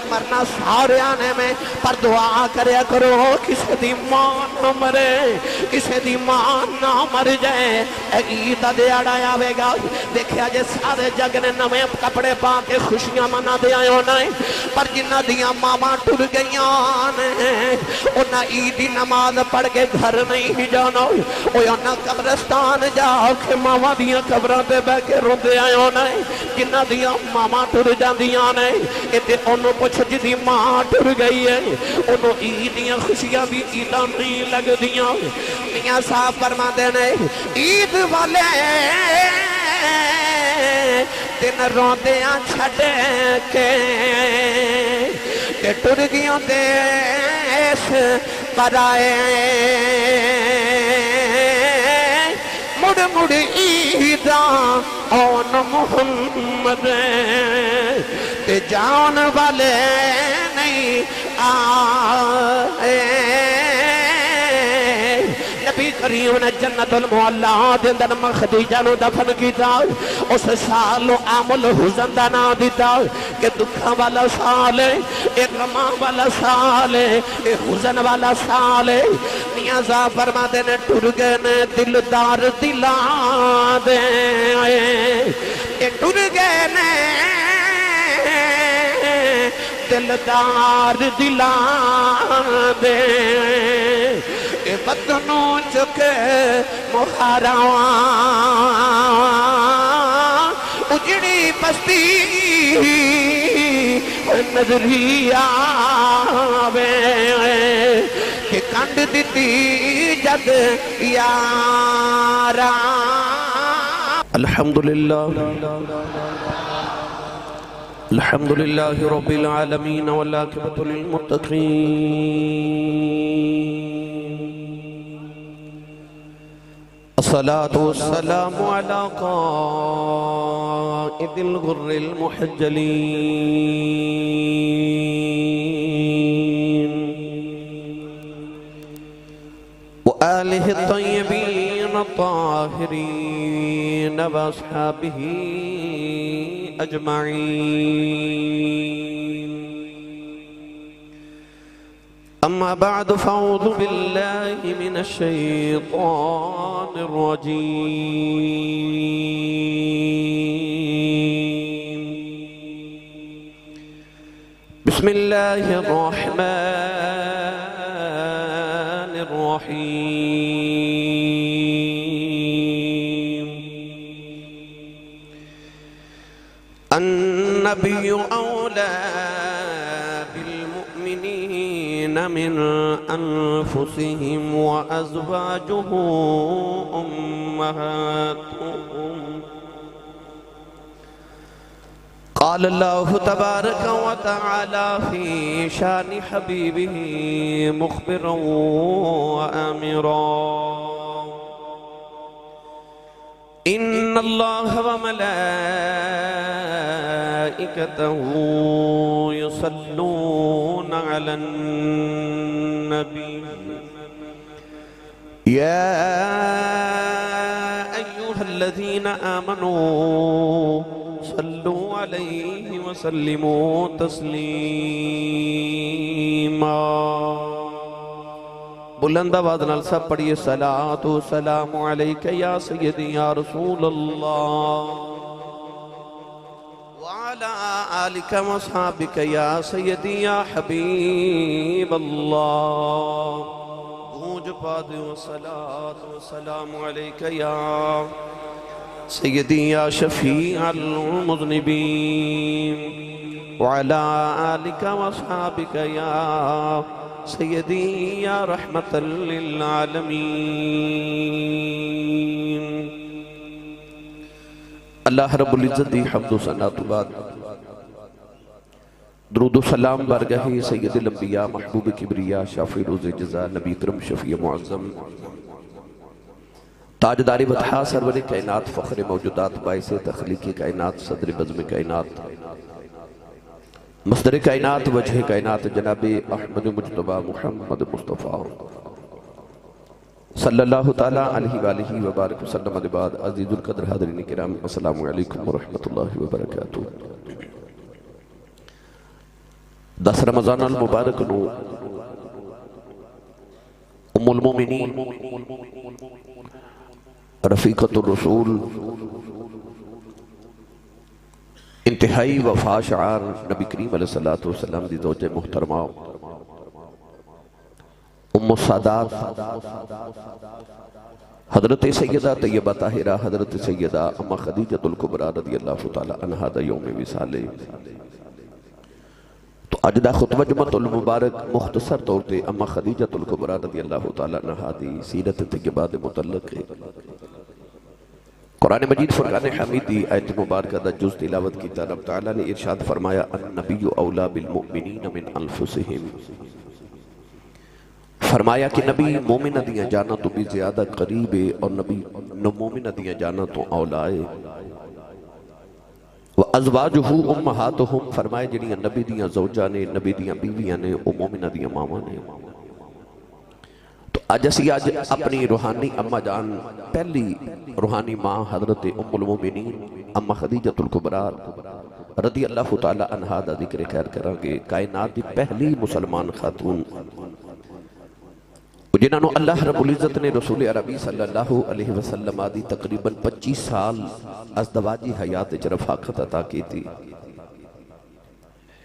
مرنا سارے آنے میں پر دعا کریا کرو کسی دی ماں نہ مرے کسی دی ماں نہ مر جائے عید دیاڑا آوے گا دیکھیا جے سارے جگ نے نویں کپڑے پا کے خوشیاں منا دے آئے ہونا ہے پر جنہ دیاں ماما ٹر گئیاں نے انہاں عیدی نماز پڑھ کے گھر نہیں جانا انہاں قبرستان جا کے ماما دیاں قبران تے بہ کے رو دے آئے ہونا ہے جنہ دیاں ماما ٹر جاندیاں نے تے انہوں پوچھ جدی ماں ٹر گئی ہے انہوں عیدیاں خوشیاں بھی عیداں نہیں لگ دیاں میاں صاحب فرما دینے عید والے دن روندیاں چھڑے کے کہ ٹر گیوں دیش پر آئے مڑ مڑ عیداں اون محمد تے جان والے نہیں آئے نبی کریم نے جنت المعلا دے اندر خدیجہ نو دفن کیتا اس سال نو عام الحزن دا نام دیتا کہ دکھاں والا سال ہے اے غماں والا سال ہے اے حزن والا سال ہے میاں صاحب فرما دے نے ٹر گئے نے دلدار دلاں دے اے ٹر گئے نے دلدار دلاں دے اے بدنوں چکے مخاراں اجڑی بستی نظری آوے کہ کنڈ دیتی جگ یاراں الحمدللہ الحمدللہ رب العالمین والعاقبۃ للمتقین الصلاة والسلام على قائد الغر المحجلين وآله الطيبين الطاهرين وأصحابه أجمعين أما بعد فأعوذ بالله من الشيطان الرجيم بسم الله الرحمن الرحيم النبي أولى من أنفسهم وأزواجه أمهاتهم قال الله تبارك وتعالى في شان حبيبه مخبرا وآمرا إن الله وملائكته يصلون على النبي يا أيها الذين آمنوا صلوا عليه وسلموا تسليما بلند آواز نال سب پڑھیے صلاۃ و سلام علیک یا سیدی یا رسول اللہ وعلی آلک و اصحابک یا سیدی یا حبیب اللہ گونج پا دو صلاۃ و سلام علیک یا سیدی یا شفیع المذنبین وعلی آلک و اصحابک یا سیدی یا رحمت للعالمین اللہ رب العزت دی حمد و ثنا تو بعد درود و سلام بارگاہ سید الانبیاء محبوب کبریا شافی روز جزا نبی کرم شفیع معظم تاجدار بطحا سرور کائنات فخر موجودات باعث تخلیق کائنات صدر بزم کائنات مصدر کائنات وجہ کائنات جناب احمد مجتبہ محمد مصطفیٰ صلی اللہ تعالیٰ علیہ وآلہ وبارک وسلم بعد عزیز القدر حاضرین کرام السلام علیکم ورحمۃ اللہ وبرکاتہ 10 رمضان المبارک نو ام المومنین رفیقۃ الرسول انتہائی وفا شعار نبی کریم علیہ السلام دی زوجہ محترمہ ام السادات حضرت سیدہ طیبہ طاہرہ حضرت سیدہ اما خدیجہ الکبریٰ رضی اللہ تعالی عنہا دا یوم وصال تو اج دا خطبہ جمعۃ المبارک مختصر طور تے اما خدیجہ الکبریٰ رضی اللہ تعالی عنہا دی سیرت طیبہ دے متعلق ہے۔ قرآن مجید فرقان حمید دی آیت مبارکہ دا جز تلاوت کی رب تعالی نے ارشاد فرمایا النبی اولا بالمؤمنین من انفسہم، فرمایا کہ نبی مومنہ دیاں جانا تو بھی زیادہ قریب ہے اور نبی مومنہ دیاں جانا تو اولا ہے۔ وَأَزْوَاجُهُ أُمَّهَاتُهُمْ، فرمایا جنیاں نبی دیاں زوجہ نے نبی دیاں بیویاں نے او مومنہ دیاں ماما نے۔ تو آج اپنی روحانی اما جان پہلی روحانی ماں حضرت ام المومنین اما خدیجہ الکبریٰ رضی اللہ تعالی عنہا دا ذکر خیر کریں گے۔ کائنات دی پہلی مسلمان خاتون جنہاں نو اللہ رب العزت نے رسول عربی صلی اللہ علیہ وسلم آدھی تقریباً 25 سال ازدواجی حیات رفاقت عطا کی تھی،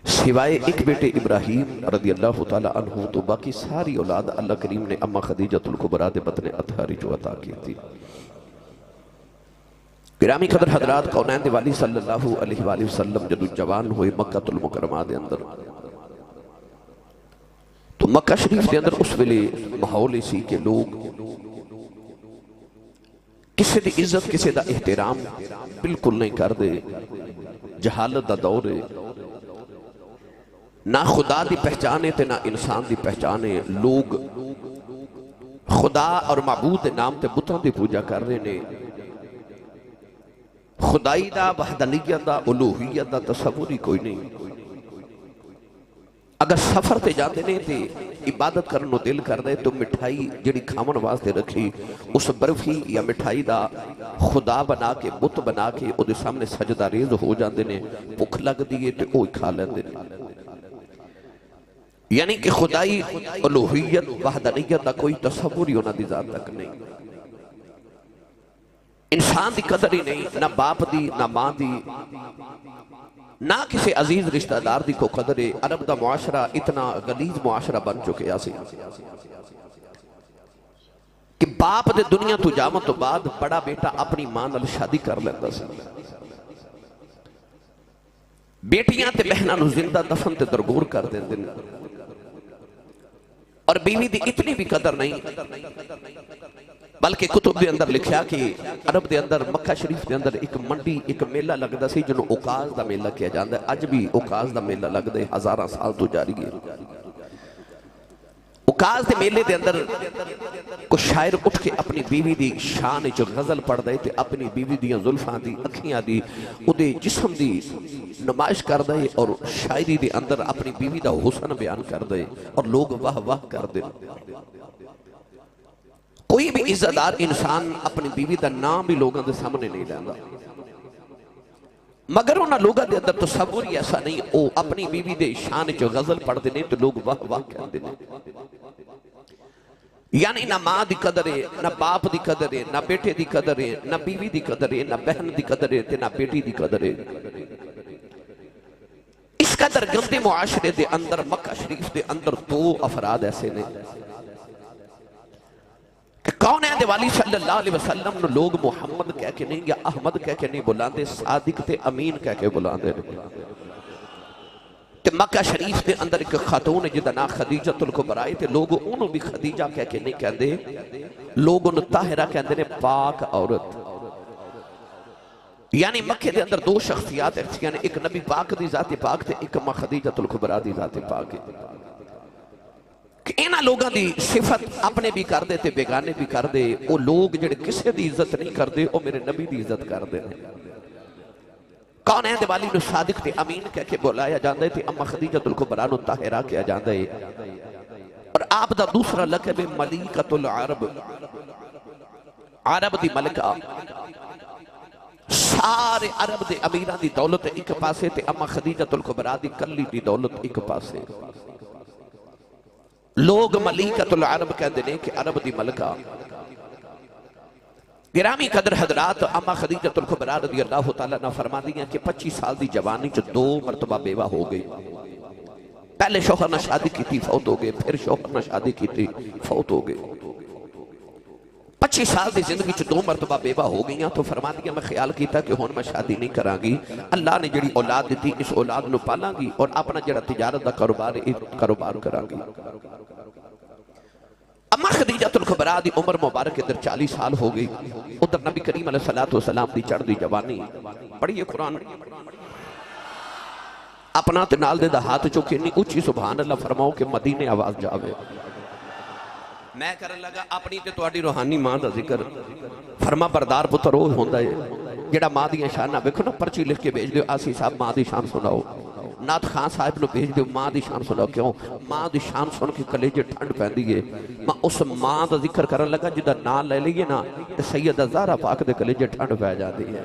سوائے ایک بیٹے ابراہیم رضی اللہ تعالی عنہ تو باقی ساری اولاد اللہ کریم نے اما خدیجہ الکبریٰ دے بطن اطہاری جو عطا کی تھی۔ گرامی قدر حضرات، کونین دے والی صلی اللہ علیہ وآلہ وسلم جدو جوان ہوئے مکہ المکرمہ دے اندر، تو مکہ شریف دے اندر اس ویلے ماحول اسی کہ لوگ کسی دی عزت کسی دا احترام بالکل نہیں کر دے، جہالت دا دور ہے، نہ خدا دی پہچانے تے نہ انسان دی پہچانے، لوگ خدا اور معبود دے نام تے بتاں دی پوجا کر رہے نے، خدائی دا وحدانیت دا الوہیت دا تصور ہی کوئی نہیں۔ اگر سفر تے جاندے نے تے عبادت کرنو دل کر دے تو مٹھائی جڑی کھامن واسطے رکھی اس برفی یا مٹھائی دا خدا بنا کے بت بنا کے او دے سامنے سجدہ ریز ہو جاندے نے، بھوک لگ دیئے تے اوہی کھا لیندے نے۔ یعنی کہ خدائی الوہیت وحدانیت دا کوئی تصور ہی انہاں دی ذات تک نہیں، انسان دی قدر ہی نہیں، نہ باپ دی نہ ماں دی نہ کسی عزیز رشتہ دار دی کو قدر ہے۔ عرب دا معاشرہ اتنا غلیظ معاشرہ بن چکے آسی کہ باپ دے دنیا تو جامت تو بعد بڑا بیٹا اپنی ماں نال شادی کر لیتا سی، بیٹیاں تے بہناں نو زندہ دفن تے درگور کر دیں دن، اور بیوی دی اتنی بھی قدر نہیں، بلکہ کتب دے اندر لکھیا کہ عرب دے اندر مکہ شریف دے اندر ایک منڈی ایک میلہ لگدا سی جنہوں اوقاز دا میلہ کیا جاندہ ہے، اج بھی اوقاز دا میلہ لگدا ہے، ہزاراں سال تو جاری ہے۔ اوقاز دے میلے دے اندر کچھ شاعر اٹھ کے اپنی بیوی دی شان جو غزل پڑھ دے تے اپنی بیوی دیاں زلفاں دی اکھیاں دی او دے جسم دی نمائش کر دے اور شاعری دے اندر اپنی بیوی دا حسن بیان کر دے اور لوگ واہ واہ کر دے۔ کوئی بھی عزتدار انسان اپنی بیوی دا نام بھی لوگوں دے سامنے نہیں لیندہ، مگر انہاں لوگوں دے اندر تصور ہی ایسا نہیں، او اپنی بیوی دے شان جو غزل پڑھ دینے تو لوگ واہ واہ کر دینے۔ یعنی نہ ماں دی قدر ہے، نہ باپ دی قدر ہے، نہ بیٹے دی قدر ہے، نہ بیوی دی قدر ہے، نہ بہن دی قدر ہے، نہ بیٹی دی قدر ہے۔ اس قدر گندے معاشرے دے اندر مکہ شریف دے اندر 2 افراد ایسے نے کہ کون ہے دیوالی صلی اللہ علیہ وسلم نے لوگ محمد کہہ کے نہیں یا احمد کہہ کے نہیں بلاندے، صادق تے امین کہہ کے بلاندے۔ تے مکہ شریف دے اندر ایک خاتون جدا نا خدیجہ الکبریٰ تے لوگ انہوں بھی خدیجہ کہہ کے نہیں کہندے، لوگ انہوں طاہرہ کہندے نے پاک عورت۔ یعنی مکہ دے اندر 2 شخصیات ہیں، یعنی ایک نبی پاک دی ذات پاک تے ایک اما خدیجہ الکبریٰ دی ذات پاک ہے کہ انہاں لوگاں دی صفت اپنے بھی کر دے تے بیگانے بھی کر دے، وہ لوگ جڑے کسے دی عزت نہیں کر دے وہ میرے نبی دی عزت کر دے۔ کون ہے دیوالی نو صادق تے امین کہہ کے بلایا جاندے تے اما خدیجہ الکبریٰ نو طاہرہ کیا جاندے، اور آپ دا دوسرا لقب ملیکۃ العرب، عرب دی ملکہ، سارے عرب دے امیران دی دولت ایک پاسے تے اما خدیجۃ الکبریٰ دی کلی دی دولت ایک پاسے. لوگ ملیکۃ العرب کہتے ہیں کہ عرب دی ملکہ. گرامی قدر حضرات اما خدیجۃ الکبریٰ رضی اللہ تعالیٰ نے فرما دیا کہ 25 سال دی جوانی جو 2 مرتبہ بیوہ ہو گئی. پہلے شوہر نے شادی کی تھی فوت ہو گئے، پھر شوہر نے شادی کی تھی فوت ہو گئے. 25 سال دی زندگی چ 2 مرتبہ بیوہ ہو گئی. تو فرما دیا میں خیال کیتا کہ ہون میں شادی نہیں کراں گی، اللہ نے جڑی اولاد دیتی اس اولاد نو پالاں گی اور اپنا جڑا تجارت دا کاروبار کراں گی. اما خدیجۃ الکبریٰ دی عمر مبارک ادھر 40 سال ہو گئی، ادھر نبی کریم علیہ السلام دی چڑھ دی جوانی. پڑھیے قرآن اپنا تے نال دے دا ہاتھ چوکے نہیں اچھی سبحان اللہ فرماؤ کہ مدینے آواز جاوے. میں کرن لگا اپنی تے تواڈی روحانی ماں دا ذکر. فرما بردار پتر وہ ہوندا ہے جڑا ماں دی شان نہ ویکھو نا، پرچی لکھ کے بھیج دیو آسی صاحب ماں دی شان سناؤ، نعت خان صاحب نو بھیج دیو ماں دی شان سناؤ. کیوں؟ ماں دی شان سن کے کلیجے ٹھنڈ پیندی ہے. میں اس ماں دا ذکر کرن لگا جدا نام لے لئیے نا تے سیدہ زہرا پاک دے کلیجے ٹھنڈ پی جاندی ہے.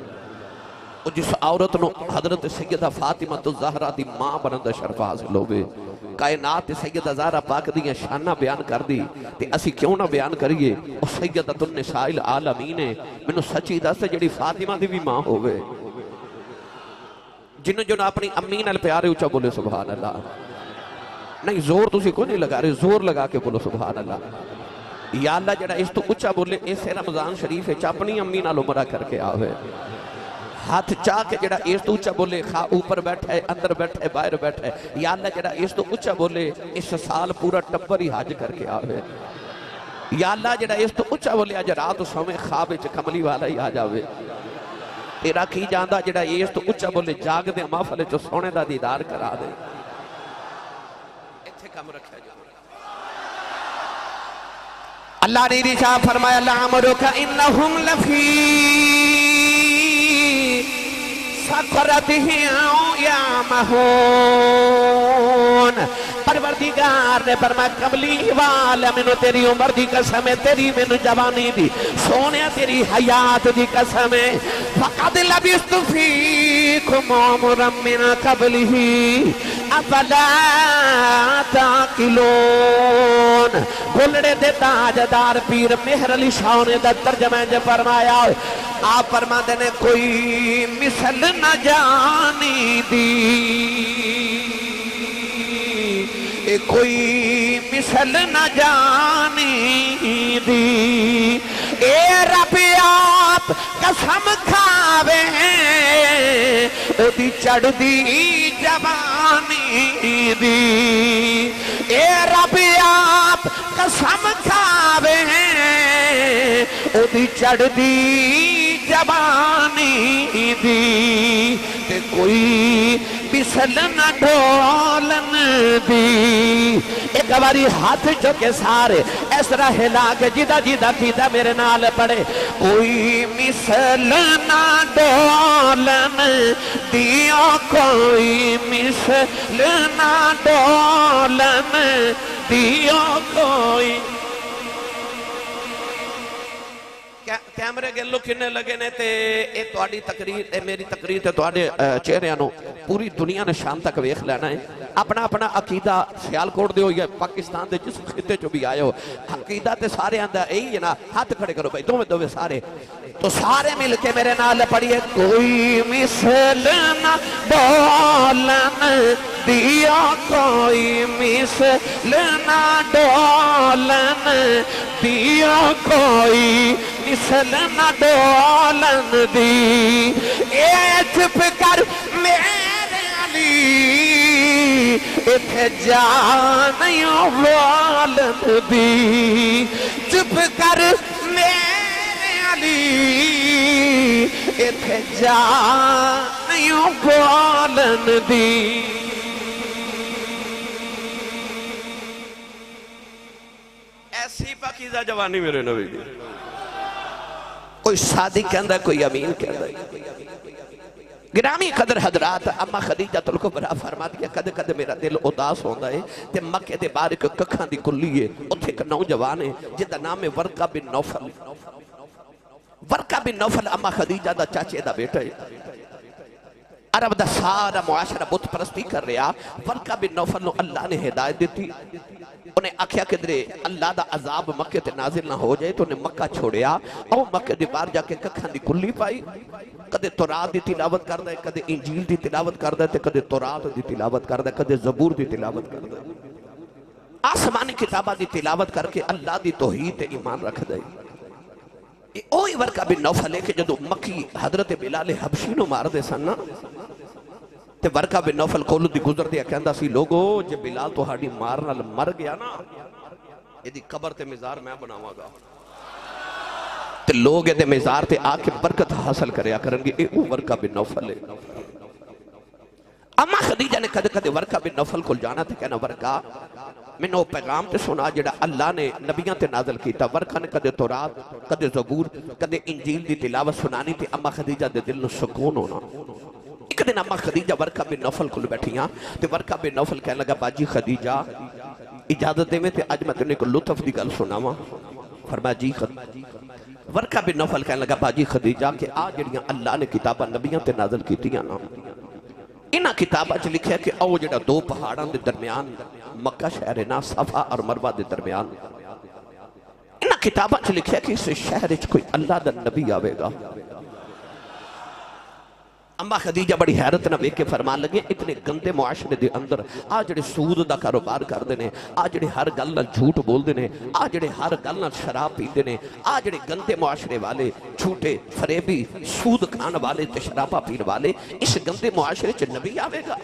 اور جس عورت نو حضرت سیدہ فاطمہ الزہرا دی ماں بنن دا شرف حاصل ہوئے. کائنات سیدہ زہرا پاک دی شانہ بیان کر دی تے اسی کیوں نہ بیان کریے. اور سیدۃ النساء العالمین مینوں سچی دس جڑی فاطمہ دی بھی ماں ہوئے، جنہوں جو اپنی امی نال پیارے اچھا بولے سبحان اللہ. نہیں زور تسی کو نہیں لگا رہے، زور لگا کے بولو سبحان اللہ. یا اللہ جڑا اس تو اچھا بولے اسے رمضان شریف ہے اپنی امی نال عمرہ کر کے آوے. ہاتھ چاہ کے جڑا اس تو اچھا بولے خواہ اوپر بیٹھا ہے اندر بیٹھا ہے باہر بیٹھا ہے. یا اللہ جڑا اس تو اچھا بولے اس سال پورا ٹبر ہی حج کر کے آوے. یا اللہ جڑا اس تو اچھا بولے اج رات سویں خواب وچ کملی والا ہی آ جاوے. تیرا کی جاندہ جڑا اس تو اچھا بولے جاگ دے محفل چو سونے دا دیدار کرا دے. اتھے کم رکھا جا اللہ نے رشاہ فرمایا لعمرک انہم لفی سکرتہم یعمہون. پروردگار نے فرمایا کملی والا منو تیری عمر دی قسم ہے، تیری منو جوانی دی سونیا تیری حیات دی قسم ہے. فقد لبثت فیکم عمرا من قبلہ افلا تعقلون. گھلڑے دے تاجدار پیر مہر علی شاہ نے دا ترجمہ جو فرمایا آپ فرما دینے کوئی مثل نہ جانی دی، کوئی مثل نہ جانی دی. اے رب آپ قسم کھاوے او دی چڑھ دی جوانی دی. اے رب آپ قسم کھاوے او دی چڑھ دی جوانی دی. تے کوئی مثل نہ ڈولن دی. ایک باری ہاتھ جو کے سارے اس طرح ہلا کے جدہ جدہ کیتا میرے نال پڑے. کوئی مثل نہ ڈولن دیو، کوئی مثل نہ ڈولن دیو. کوئی کیمرے کے لوگ کھنے لگے نے تے اے توڑی تقریر اے میری تقریر تے توڑے چہرے آنو پوری دنیا نے شام تک ویخ لینا ہے. اپنا اپنا عقیدہ سیال کوڑ دیو یا پاکستان دے جس خطے چو بھی آئے ہو عقیدہ تے سارے آندہ یہی ہے نا. ہاتھ کھڑے کرو بھائی دوے سارے تو سارے مل کے میرے نال پڑھیے. کوئی مثل نہ ڈولن دیا، کوئی مثل نہ ڈولن دیا، کوئی مثل نہ ڈولن دی. اے چپ کر میرے علی اتھے جانیوں والن دی. چپ کر میرے علی اتھے جانیوں والن دی. ایسی پاکیزہ جوانی میرے نبی دی. کوئی صادق کہندہ ہے کوئی امین کہندہ ہے. گرامی قدر حضرات اما خدیجۃ الکبریٰ فرما دیا کدے کدے میرا دل اداس ہوندہ ہے تے مکے دے بارک ککھاں دی کلی ہے. اتھے ایک نوجوان ہے جدہ نام ہے ورقہ بن نوفل. ورقہ بن نوفل اما خدیجہ دا چاچے دا بیٹا ہے، عرب دا سارا معاشرہ بت پرستی کر رہا، ورقہ بن نوفل نو اللہ نے ہدایت دیتی، انہیں آکھیا کہ درے اللہ دا عذاب مکہ تے نازل نہ ہو جائے تو انہیں مکہ چھوڑیا، او مکہ دی بار جا کے ککھاں دی کلی پائی، کدے تورات دی تلاوت کر دے، کدے انجیل دی تلاوت کر دے، کدے تورات دی تلاوت کر دے، کدے زبور دی تلاوت کر دے، آسمانی کتابہ دی تلاوت کر کے اللہ دی توحید تے ایمان رکھ دے۔ اوہی ورقہ بن نوفل ہے کہ جدو مکی حضرت بلال حبشی نو مار دے سن تے ورقہ بن نوفل کولو دی گزر دیا کہندہ سی لوگو جب بلال تو ہاڑی مارنا مر گیا نا یہ دی قبر تے مزار میں بناوا گا تے لوگ یہ مزار تے آکے برکت حاصل کریا کرنگی اے او ورقہ بن نوفل ہے۔ اما خدیجہ نے کدے کدے ورقہ بن نوفل کو جانا تے کہنا ورقہ میں نے وہ پیغام تے سنا جڑا اللہ نے نبیاں تے نازل کیتا، ورقہ نے کدے تورات کدے زبور کدے انجیل دی تلاوت سنانی تے اما خدیجہ دے دل نو سکون ہونا۔ ایک دن اما خدیجہ ورقہ بن نوفل کو بیٹھیاں تے ورقہ بن نوفل کہنے لگا باجی خدیجہ اجازت دے میں تے آج میں تنے کو لطف دی گل سناواں، فرمایا جی ورقہ بن نوفل کہنے لگا باجی خدیجہ کہ آج جڑیاں اللہ نے کتاباں نبیاں تے نازل کیتیاں نا انہاں کتاباں چ لکھیا کہ او جڑا دو پہاڑاں دے درمیان مکہ شہر نا صفا اور مروہ دے درمیان انہاں کتاباں چ لکھیا کہ اس شہر وچ کوئی اللہ دا نبی آوے گا۔ اما خدیجہ بڑی حیرت نہ ویکھ کے فرمان لگے اتنے گندے معاشرے دے اندر آ جڑے سود دا کاروبار کردے نے، آ جڑے ہر گل نال جھوٹ بول دے نے، آ جڑے ہر گل نال شراب پیندے نے، آ جڑے گندے معاشرے والے جھوٹے فریبی سود کھان والے تے شرابہ پین والے اس گندے معاشرے چ نبی آوے گا۔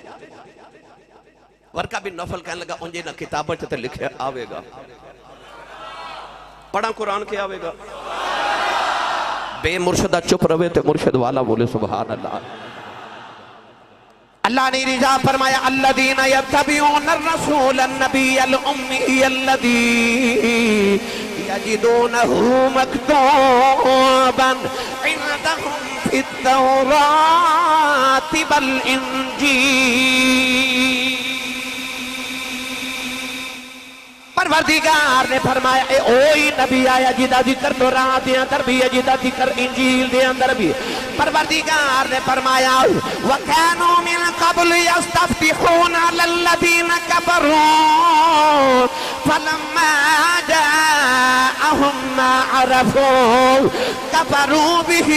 ورقہ بن نوفل کہنے لگا انجے نہ کتاباں تے لکھیا آوے گا، پڑھا قرآن کے آوے گا۔ بے مرشدہ چپ روے تے مرشد والا بولے سبحان اللہ۔ اللہ نے رضا فرمایا الذین یتبعون الرسول النبی الامی الذی یجدونہ مکتوبا عندہم فی التوراة والانجیل۔ پروردگار نے فرمایا اے اوہی نبی آیا جیدہ ذکر تورات دے اندر بھی جیدہ ذکر انجیل دے اندر بھی۔ پروردگار نے فرمایا وَكَانُوا مِن قَبْلُ يَسْتَفْتِحُونَ عَلَى الَّذِينَ كَفَرُوا فَلَمَّا جَاءَهُم مَّا عَرَفُوا كَفَرُوا بِهِ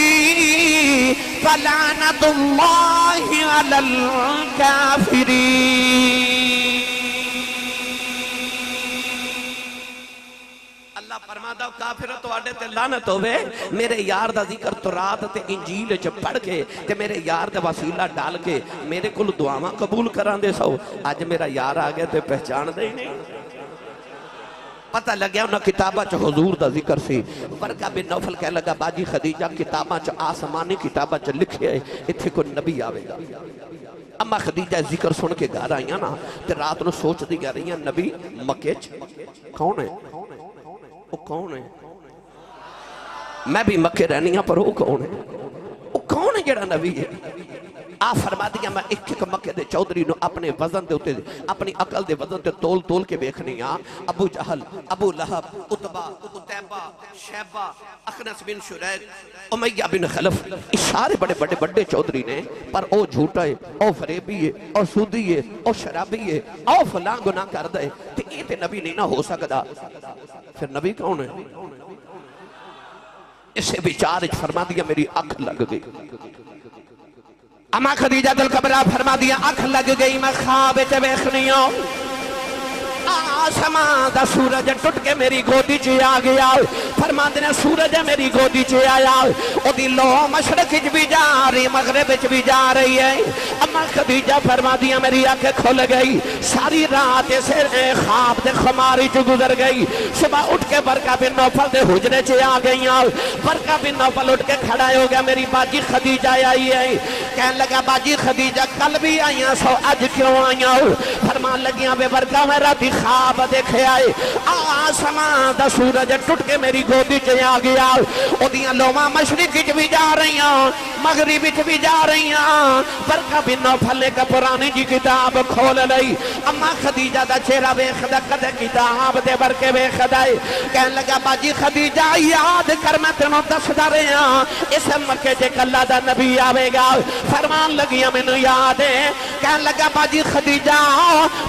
فَلَعْنَةُ اللَّهِ عَلَى الْكَافِرِينَ۔ اللہ فرماتا کافر تو آڈے تے لعنت ہوئے میرے یار دا ذکر تورات تے انجیل چ پڑھ کے تے میرے یار دا وسیلہ ڈال کے میرے کل دعاواں قبول کران دے سو آج میرا یار آگیا تے پہچان دے نہیں پتہ لگیا انہاں کتابہ چ حضور دا ذکر سی۔ ورقہ بن نوفل کہہ لگا باجی خدیجہ کتابہ چ آسمانی کتابہ چ لکھے اتھے کوئی نبی آوے گا۔ اما خدیجہ ذکر سن کے گھر آئیاں نا تے رات نو سوچ دی گا رہیاں نبی مکے چ کون ہے وہ کون ہے؟ میں بھی مکے رہنی ہاں پر وہ کون ہے؟ وہ کون ہے جڑا نبی ہے؟ آ فرما دیا میں ایک ایک مکے دے چودری نو اپنے وزن دے ہوتے اپنی عقل دے وزن دے تول تول کے بیکھنی ہاں۔ ابو جہل، ابو لہب، عتبہ، عتیبہ، شیبہ، اخنس بن شریک، امیہ بن خلف اس سارے بڑے بڑے بڑے چودری نے پر او جھوٹا ہے، او فریبی ہے، او سودی ہے، او شرابی ہے، او فلاں گناہ کر دے تے یہ تے نبی نہیں نہ ہو سکتا۔ پھر نبی کون ہے؟ اسے بیچارج فرما دیا میری آنکھ لگ گئی۔ اما خدیجہ دل کبرا فرما دیا آنکھ لگ گئی میں خواب چ ویکھنی ہوں آسمان دا سورج ٹوٹ کے میری گودی چ آ گیا۔ فرما دینا سورج میری گودی چ آیا او دی لو مشرق وچ بھی جا رہی مغرب وچ بھی جا رہی ہے۔ اما خدیجہ فرما دیا میری آنکھ کھل گئی ساری رات سے خواب دے خماری چ گزر گئی۔ صبح اٹھ کے ورقہ بن نوفل دے حجرے چ آ گئی۔ ورقہ بن نوفل اٹھ کے کھڑا ہو گیا میری باجی خدیجہ آئی ہے کہنے لگا باجی خدیجہ کل بھی آئیاں سو اج کیوں آئیاں فرمان لگیاں بے برکہ میں راتی خواب دیکھے آئے آسمان دا سورج ٹوٹ کے میری گودی چ آ گیا او دیاں لوماں مشرق وچ بھی جا رہی ہیں مغرب وچ بھی جا رہی ہیں برکہ بن نوفل نے پرانی جی کتاب کھول لئی اما خدیجہ دا چہرہ ویکھدا کدے کتاب دے برکے ویکھدا ہے کہن لگا باجی خدیجہ یاد کر میں تینوں دسدا رہا اس مکے تے اللہ دا نبی آوے گا فرمان لگیاں مینوں یاد ہے کہن لگا باجی خدیجہ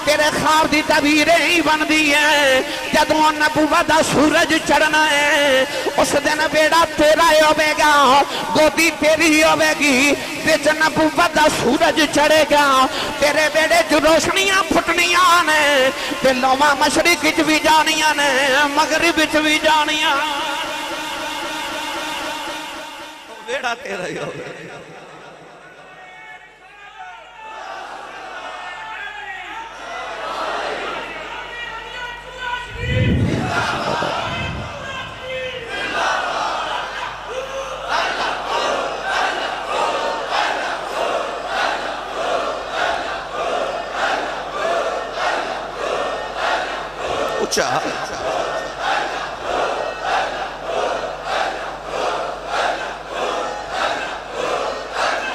تیرے خواب دی تعبیر ہی بندی ہے جدوں نبوت دا سورج چڑھنا ہے اس دن بیڑا تیرا ہوے گا گودی تیری ہوے گی وچ نبوت دا سورج چڑھے گا تیرے بیڑے جو روشنیاں پھٹنیاں نے تے لوماں مشرق وچ بھی جانیاں نے مغرب وچ بھی جانیاں بیڑا تیرا ہی ہوے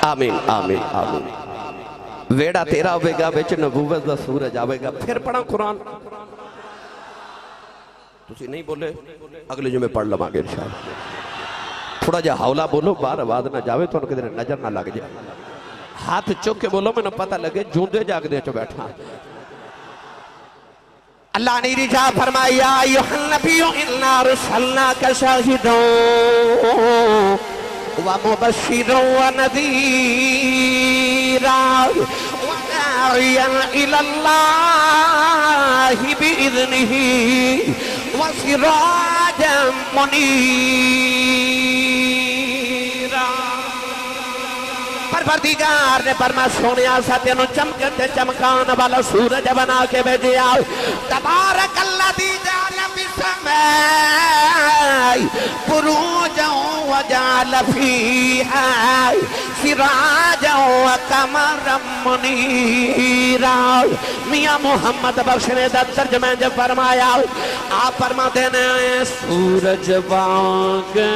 آمین آمین آمین ویڑا تیرا ہوئے گا بیچ نبوت دا سورج آوے گا پھر پڑھا قرآن تسی نہیں بولے اگلے جو میں پڑھ لما گے انشاءاللہ تھوڑا جا حولا بولو بار آواز نہ جاوے تو ان کے دن نظر نہ لگ جائے ہاتھ چک کے بولو میں نہ پتہ لگے جوندے جاگ دے چو بیٹھا اللہ نے رجا فرمایا ایوہ النبی انا رسلناک شاہدوں ومبشرا ونذیرا وداعیا الی اللہ بإذنہ وسراجا منیرا پروردگار نے فرمایا سونیا سا تینوں چمکتے چمکان والا سورج بنا کے بھیجیا تبارک الذی جعل فی السماء بروجا وجعل فیہا سراجا وقمرا منیرا میاں محمد بخش نے ترجمہ جب فرمایا آپ فرماتے ہیں سورج وانگے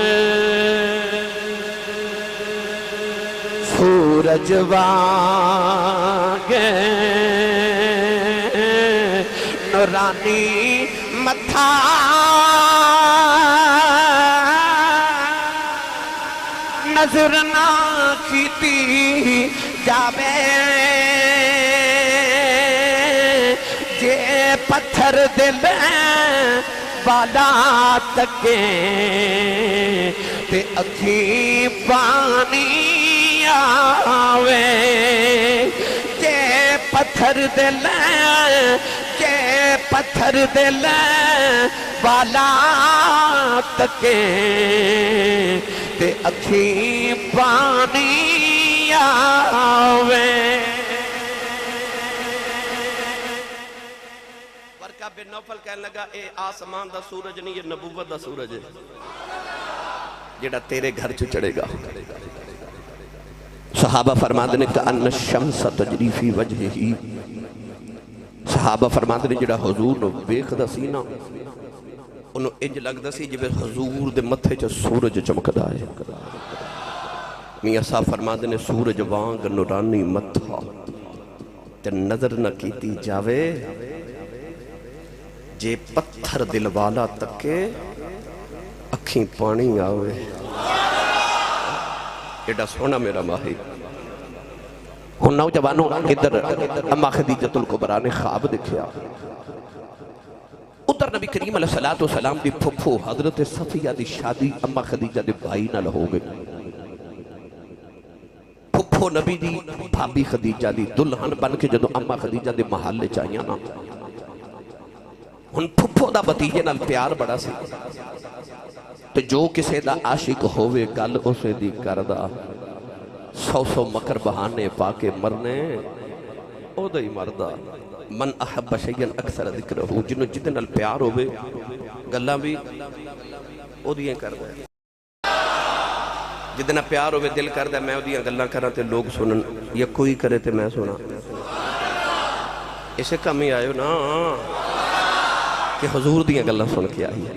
سورج وانگے نورانی متھا نظر نہ کیتی جاوے جے پتھر دل بالا تکے تے اکھی پانی آوے جے پتھر دل جے پتھر دل بالا تکے تے اکھی پانی آوے ورکہ بن نوفل کہنے لگا اے آسمان دا سورج نہیں یہ نبوت دا سورج ہے جڑا تیرے گھر چ چڑھے گا صحابہ فرماتے نے کہ ان الشمس تجری فی وجہہی صحابہ فرماتے نے جڑا حضور نو ویکھ دا سی نا انہوں انج لگ دا سی جبے حضور دے متھے چ سورج چمکدا ہے میاں صاحب فرماتے نے سورج وانگ نورانی متھا تے نظر نہ کیتی جاوے جے پتھر دل والا تکے اکھیں پانی آوے ایڈا سونا میرا ماہی ہن نوجوانوں ادھر اما خدیجۃ الکبریٰ نے خواب دیکھیا ادھر نبی کریم علیہ السلام دی پھپھو حضرت صفیہ دی شادی اما خدیجہ دے بھائی نال ہو گئی پھپھو نبی دی بھابی خدیجہ دی دلہن بن کے جدو اما خدیجہ دے محلے چاہیاں نا ہن پھپھو دا بتیجے نال پیار بڑا سی تو جو کسے دا عاشق ہوئے گل اسے دی کردہ سو مکر بہانے پاکے مرنے او دا ہی مردہ من احب شیئن اکثر ذکر ہو جنہوں جتنا پیار ہوئے گلہ بھی او دیئے کردہ جتنا پیار ہوئے دل کردہ میں دیاں گلاں کراں تے لوگ سنن یا کوئی کرے تے میں سنا اسے کم ہی آئے نا کہ حضور دیاں گلاں سن کے آئی ہے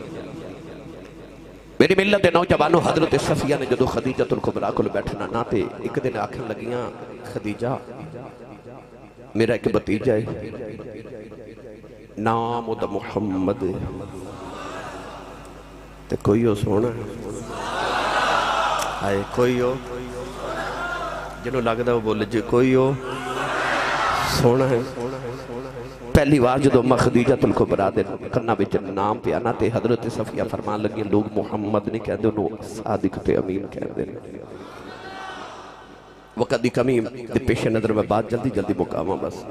میری ملت نوجوانوں حضرت صفیہ نے جدو خدیجہ الکبریٰ کو بیٹھنا نہ تے ایک دن آکھن لگیاں خدیجہ میرا ایک بتیجہ ہے نام دا محمد تے کوئی ہو سونا آئے کوئی ہو جنہوں لگتا وہ بولے جی کوئی ہو سونا ہے پہلی بار جدو اما خدیجہ الکبریٰ دے کرنا بچ نام پہ آنا تے حضرت صفیہ فرمان لگی لوگ محمد نہیں کہہ دے انہوں صادق تے امین کہہ دے وقت دی کمی دے پیش نظر میں بات جلدی جلدی مقامہ بس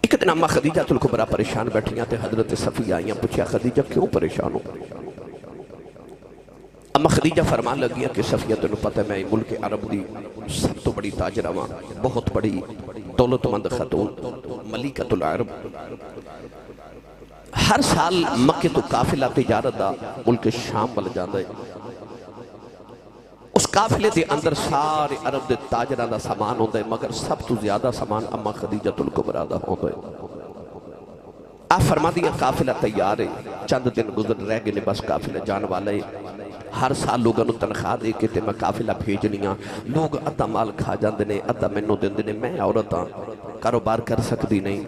ایک دن اما خدیجہ الکبریٰ پریشان بیٹھیاں تے حضرت صفیہ آئیاں پوچھیا خدیجہ کیوں پریشان ہو اما خدیجہ فرمان لگیا کہ صفیہ تنہوں پتہ ہے میں ملک عرب دی سب تو بڑی تاجرہ ہاں بہت بڑی دولت مند خاتون ملکۃ العرب ہر سال مکہ تو قافلہ تجارت دا ملک شام بل جاندہ ہے اس قافلے دے اندر سارے عرب دے تاجرہ دا سامان ہوندہ ہے مگر سب تو زیادہ سامان اما خدیجہ الکبریٰ دا ہوندہ ہے آپ فرما دیا قافلہ تیار ہے چند دن گزر رہ گئے بس قافلہ جان والے ہر سال لوگوں نے تنخواہ دے کے تے میں قافلہ بھیجنیاں لوگ ادھا مال کھا جاندے نے ادھا منو دن دنے میں عورتاں کاروبار کر سکتی نہیں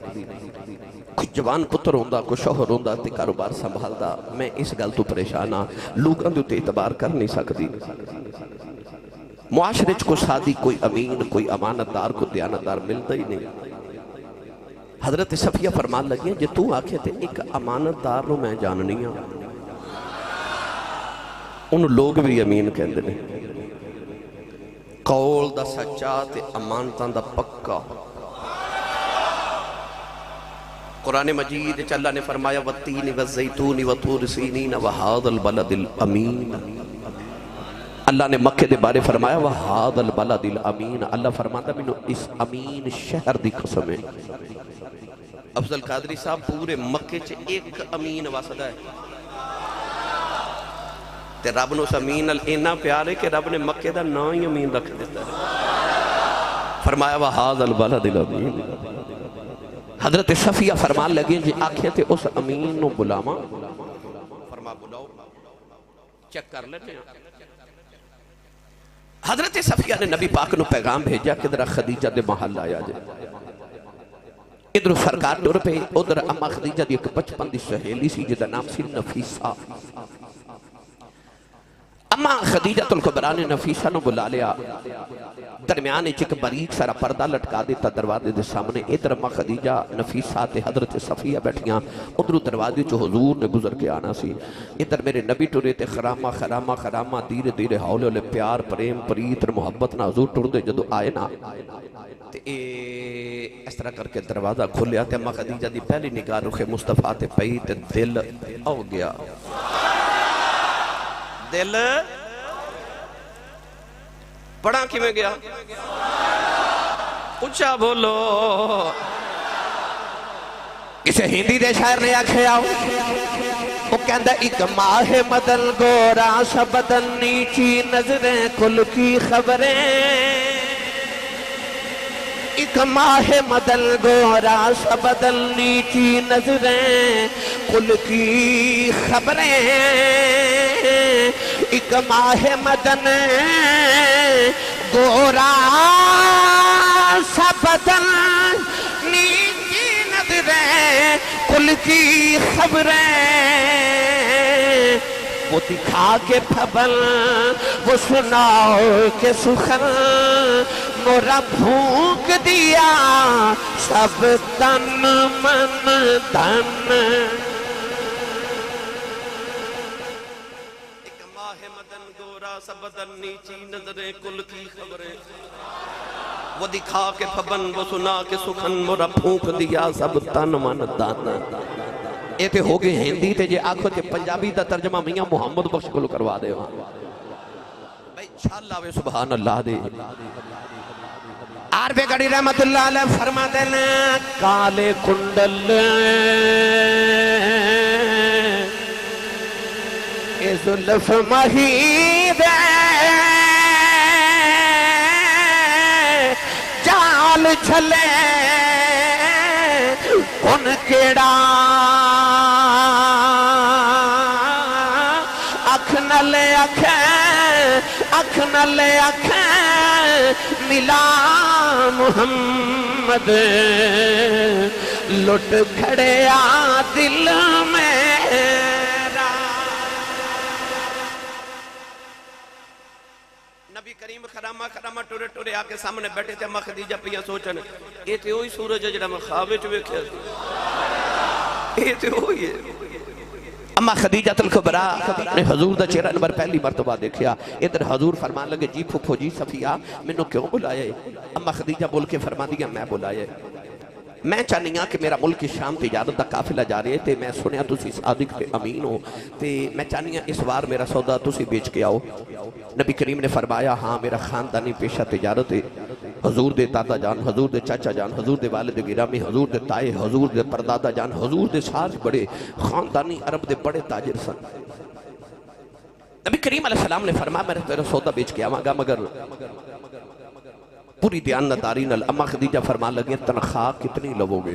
کوئی جوان پتر ہوندہ کوئی شوہر ہوندہ تے کاروبار سنبھالدہ میں اس گل تو پریشان ہاں لوگوں نے اعتبار کر نہیں سکتی معاشرے کو سادی کوئی امین کوئی امانتدار کو دیانتدار ملتا ہی نہیں حضرت صفیہ فرمان لگی ہیں جے تو آکھے تے ایک امانتدار نو میں جاننی ہوں ان لوگ بھی امین کہندے نے قول دا سچا تے امانتاں دا پکا قرآن مجید اللہ نے فرمایا والتین والزیتون وطور سینین وہذا البلد الامین اللہ نے مکہ دے بارے فرمایا وہذا البلد الامین اللہ فرماتا میں اس امین شہر دی قسم ہے افضل قادری صاحب پورے مکہ چے ایک امین واسدہ ہے تے رب نو امین اینا پیارے کہ رب نے مکہ دا نا ہی امین رکھ دیتا ہے فرمایا وہذا البلد الامین حضرت صفیہ فرمان لگیں جی آنکھیں تے اس امین نو بلاما فرما بلاؤ چیک کر لیتے ہیں حضرت صفیہ نے نبی پاک نو پیغام بھیجا کہ ادھر خدیجہ دے محل آیا جائے ادھر سرکار ٹور پہ ادھر اما خدیجہ دی ایک بچپن دی سہیلی سی جدہ نام سی نفیسہ اما خدیجہ الکبریٰ نے نفیسہ نو بلا لیا درمیان ایک باریک سارا پردہ لٹکا دیتا دروازے دے سامنے ادھر اما خدیجہ نفیسہ تے حضرت صفیہ بیٹھیاں ادھر دروازے جو حضور نے گزر کے آنا سی ادھر میرے نبی ٹورے تے خرامہ خرامہ خرامہ دیر دیر حولے والے پیار پریم پریت محبت نہ حضور ٹور دے جدو آئے نا تے اس طرح کر کے دروازہ کھولیا تے اما خدیجہ دی پہلی نگاہ رخ مصطفیٰ تے پئی تے دل آو گیا دل پڑھا کی میں گیا اچھا بولو کسے ہندی دے شاعر نے آکھے آؤ وہ کہندہ ایک ماہ مدل گورا سا بدن نیچی نظریں کل کی خبریں ایک ماہ مدل گورا سا بدل نیچی نظریں کل کی خبریں ایک ماہ مدن گورا سا بدل نیچی نظریں کل کی خبریں وہ دکھا کے پھبل وہ سناؤ کے سخن مورا بھونک دیا سب تن من دن ایک ماہ مدن گورا سب بدن نیچی نظریں کل کی خبریں وہ دکھا کے پھبن وہ سنا کے سخن مورا بھونک دیا سب تن من دن یہ تے ہو گئے ہندی تے جے آنکھو تے پنجابی دا ترجمہ میاں محمد بخش کو کروا دے وہاں بھائی انشاءاللہ وے سبحان اللہ دے عارف گڑی رحمت اللہ علیہ فرما دینا کالے کنڈل اے ظلف مہید چلے ان کیڑا اکھ نلے اکھ ملا محمد لٹ کھڑیا دل میرا۔ نبی کریم خرامہ ٹورے ٹورے آکے سامنے بیٹھے تھے، اما خدیجہ پہ سوچنے یہ تے ہوئی سورج ہے جڑا میں خواب وچ ویکھیا سی، یہ تے ہوئی ہے۔ اما خدیجہ الکبریٰ نے حضور دا چہرہ نمبر پہلی مرتبہ دیکھیا، ادھر حضور فرمان لگے جی پھپھو جی صفیہ منو کیوں بلائے؟ اما خدیجہ بول کے فرما دیا میں بلائے، میں چاہنی ہاں کہ میرا ملک شام تجارت دا قافلہ جا رہے تھے، میں سنیا تسی صادق تے امین ہو تے میں چاہنی ہاں اس بار میرا سودا تسی بیچ کے آؤ۔ نبی کریم نے فرمایا ہاں میرا خاندانی پیشہ تجارت ہے، حضور دے دادا جان، حضور دے چاچا جان، حضور دے والد گرامی، حضور دے تائے، حضور دے پردادا جان، حضور دے سارے بڑے خاندانی عرب دے بڑے تاجر سن۔ نبی کریم علیہ السلام نے فرمایا میں تیرا سودا بیچ کے آواں گا مگر پوری دیانتداری نال۔ اما خدیجہ فرمان لگی تنخواہ کتنی لوو گے؟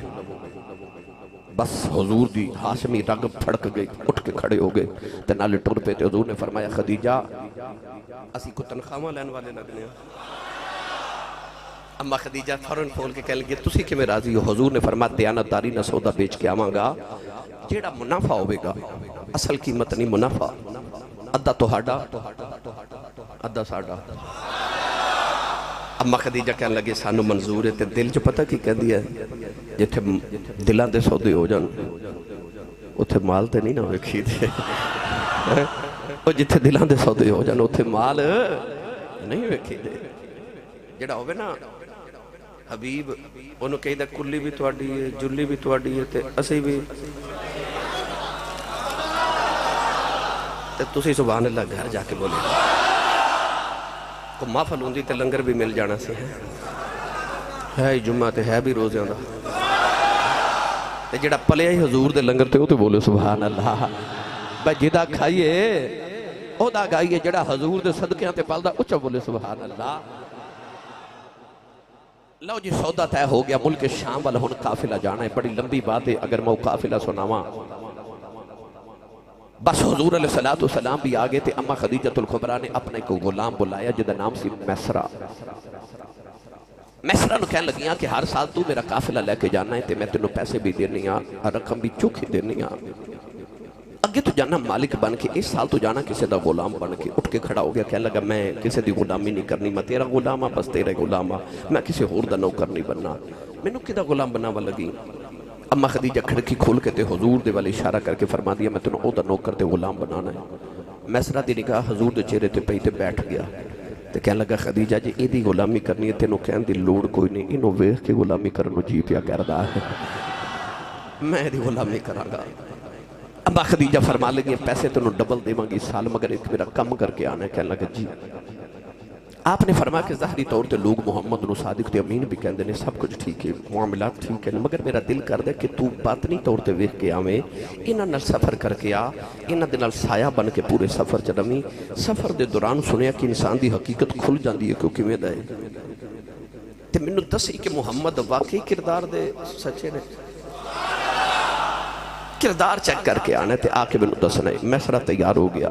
بس حضور دی ہاشمی رگ پھڑک گئی، اٹھ کے کھڑے ہو گئے تے نالے ٹر پہ تے حضور نے فرمایا خدیجہ اسی کو تنخواہ لین والے لگنے ہیں۔ اما خدیجہ فوراً کھول کے کہہ لگی تسی کہ میں راضی ہو؟ حضور نے فرمایا دیانتداری نہ سودا بیچ کے آواں گا، جیڑا منافع ہوئے گا اصل قیمت نہیں منافع، ادھا تو ہاڈا ادھا ساڈا۔ اما خدیجہ کہنے لگے سانو منظور ہے تے دل جو پتہ کی کہہ دیا ہے جتھے دلان دے سودے ہو جان اتھے مال تے نہیں نہ ویکھی دے، جتھے دلان دے سودے ہو جان اتھے مال نہیں ویکھی دے۔ جڑا ہوئے نا حبیب انہوں کہی دا کلی بھی تواڈی ہے جلی بھی تواڈی ہے تے اسی بھی تے تسی سبحان اللہ گھر جا کے بولے کو محفل ہوندی تے لنگر بھی مل جانا سی ہے جمعہ تے ہے بھی روزے ہوندا تے جڑا پلے ہی حضور دے لنگر تے او تے بولے سبحان اللہ بھائی جدا کھائیے او دا گائیے جڑا حضور دے صدقیاں تے پلدا اچھا بولے سبحان اللہ۔ لو جی سودا طے ہو گیا، ملک شام والا ہن قافلہ جانا ہے، بڑی لمبی بات ہے اگر میں قافلہ سناواں۔ بس حضور علیہ السلام بھی آگے تھے، اما خدیجہ الکبریٰ نے اپنے کو غلام بلایا جدا نام سی میسرہ۔ میسرہ نو کہنے لگیاں کہ ہر سال تو میرا قافلہ لے کے جانا ہے تے میں تینوں پیسے بھی دینی ہاں، رقم بھی چوکھی دینی ہاں، اگے تو جانا مالک بن کے، اس سال تو جانا کسی دا غلام بن کے۔ اٹھ کے کھڑا ہو گیا کہنے لگا میں کسی دی غلامی نہیں کرنی، میں تیرا غلام ہاں بس تیرے غلام ہاں، میں کسی ہور دا نوکر نہیں بننا، مینوں کدا غلام بناوا لگی؟ اما خدیجہ کھڑکی کھول کے تے حضور دے والے اشارہ کر کے فرما دیا میں تنوں او دا نوکر تے غلام بنانا ہے۔ میسرہ دی نگاہ حضور دے چہرے تے پئی تے بیٹھ گیا تے کہنے لگا خدیجہ جی ای دی غلامی کرنی ہے تینوں کہن دی لوڑ کوئی نہیں، انہوں ویکھ کے غلامی کرنو جی پیا کردا ہے، میں دی غلامی کراں گا۔ اما خدیجہ فرما لگی پیسے تنوں ڈبل دیواں گی سال مگر ایک میرا کم کر کے آنا ہے۔ کہنے لگا جی آپ نے فرمایا کہ ظاہری طور تے لوگ محمد نو صادق تے امین بھی کہندے نے، سب کچھ ٹھیک ہے، معاملات ٹھیک ہے، مگر میرا دل کر دے کہ تو باطنی طور تے ویکھ کے آویں، انہاں نال سفر کر کے آ، انہاں دے نال سایہ بن کے پورے سفر چ رہویں۔ سفر دے دوران سنیا کہ انسان دی حقیقت کھل جاندی ہے کہ کیویں دا ہے تے مینوں دسی کہ محمد واقعی کردار دے سچے نے، کردار چیک کر کے آنا تے آ کے مینوں دسنا ہے۔ میسرہ تیار ہو گیا۔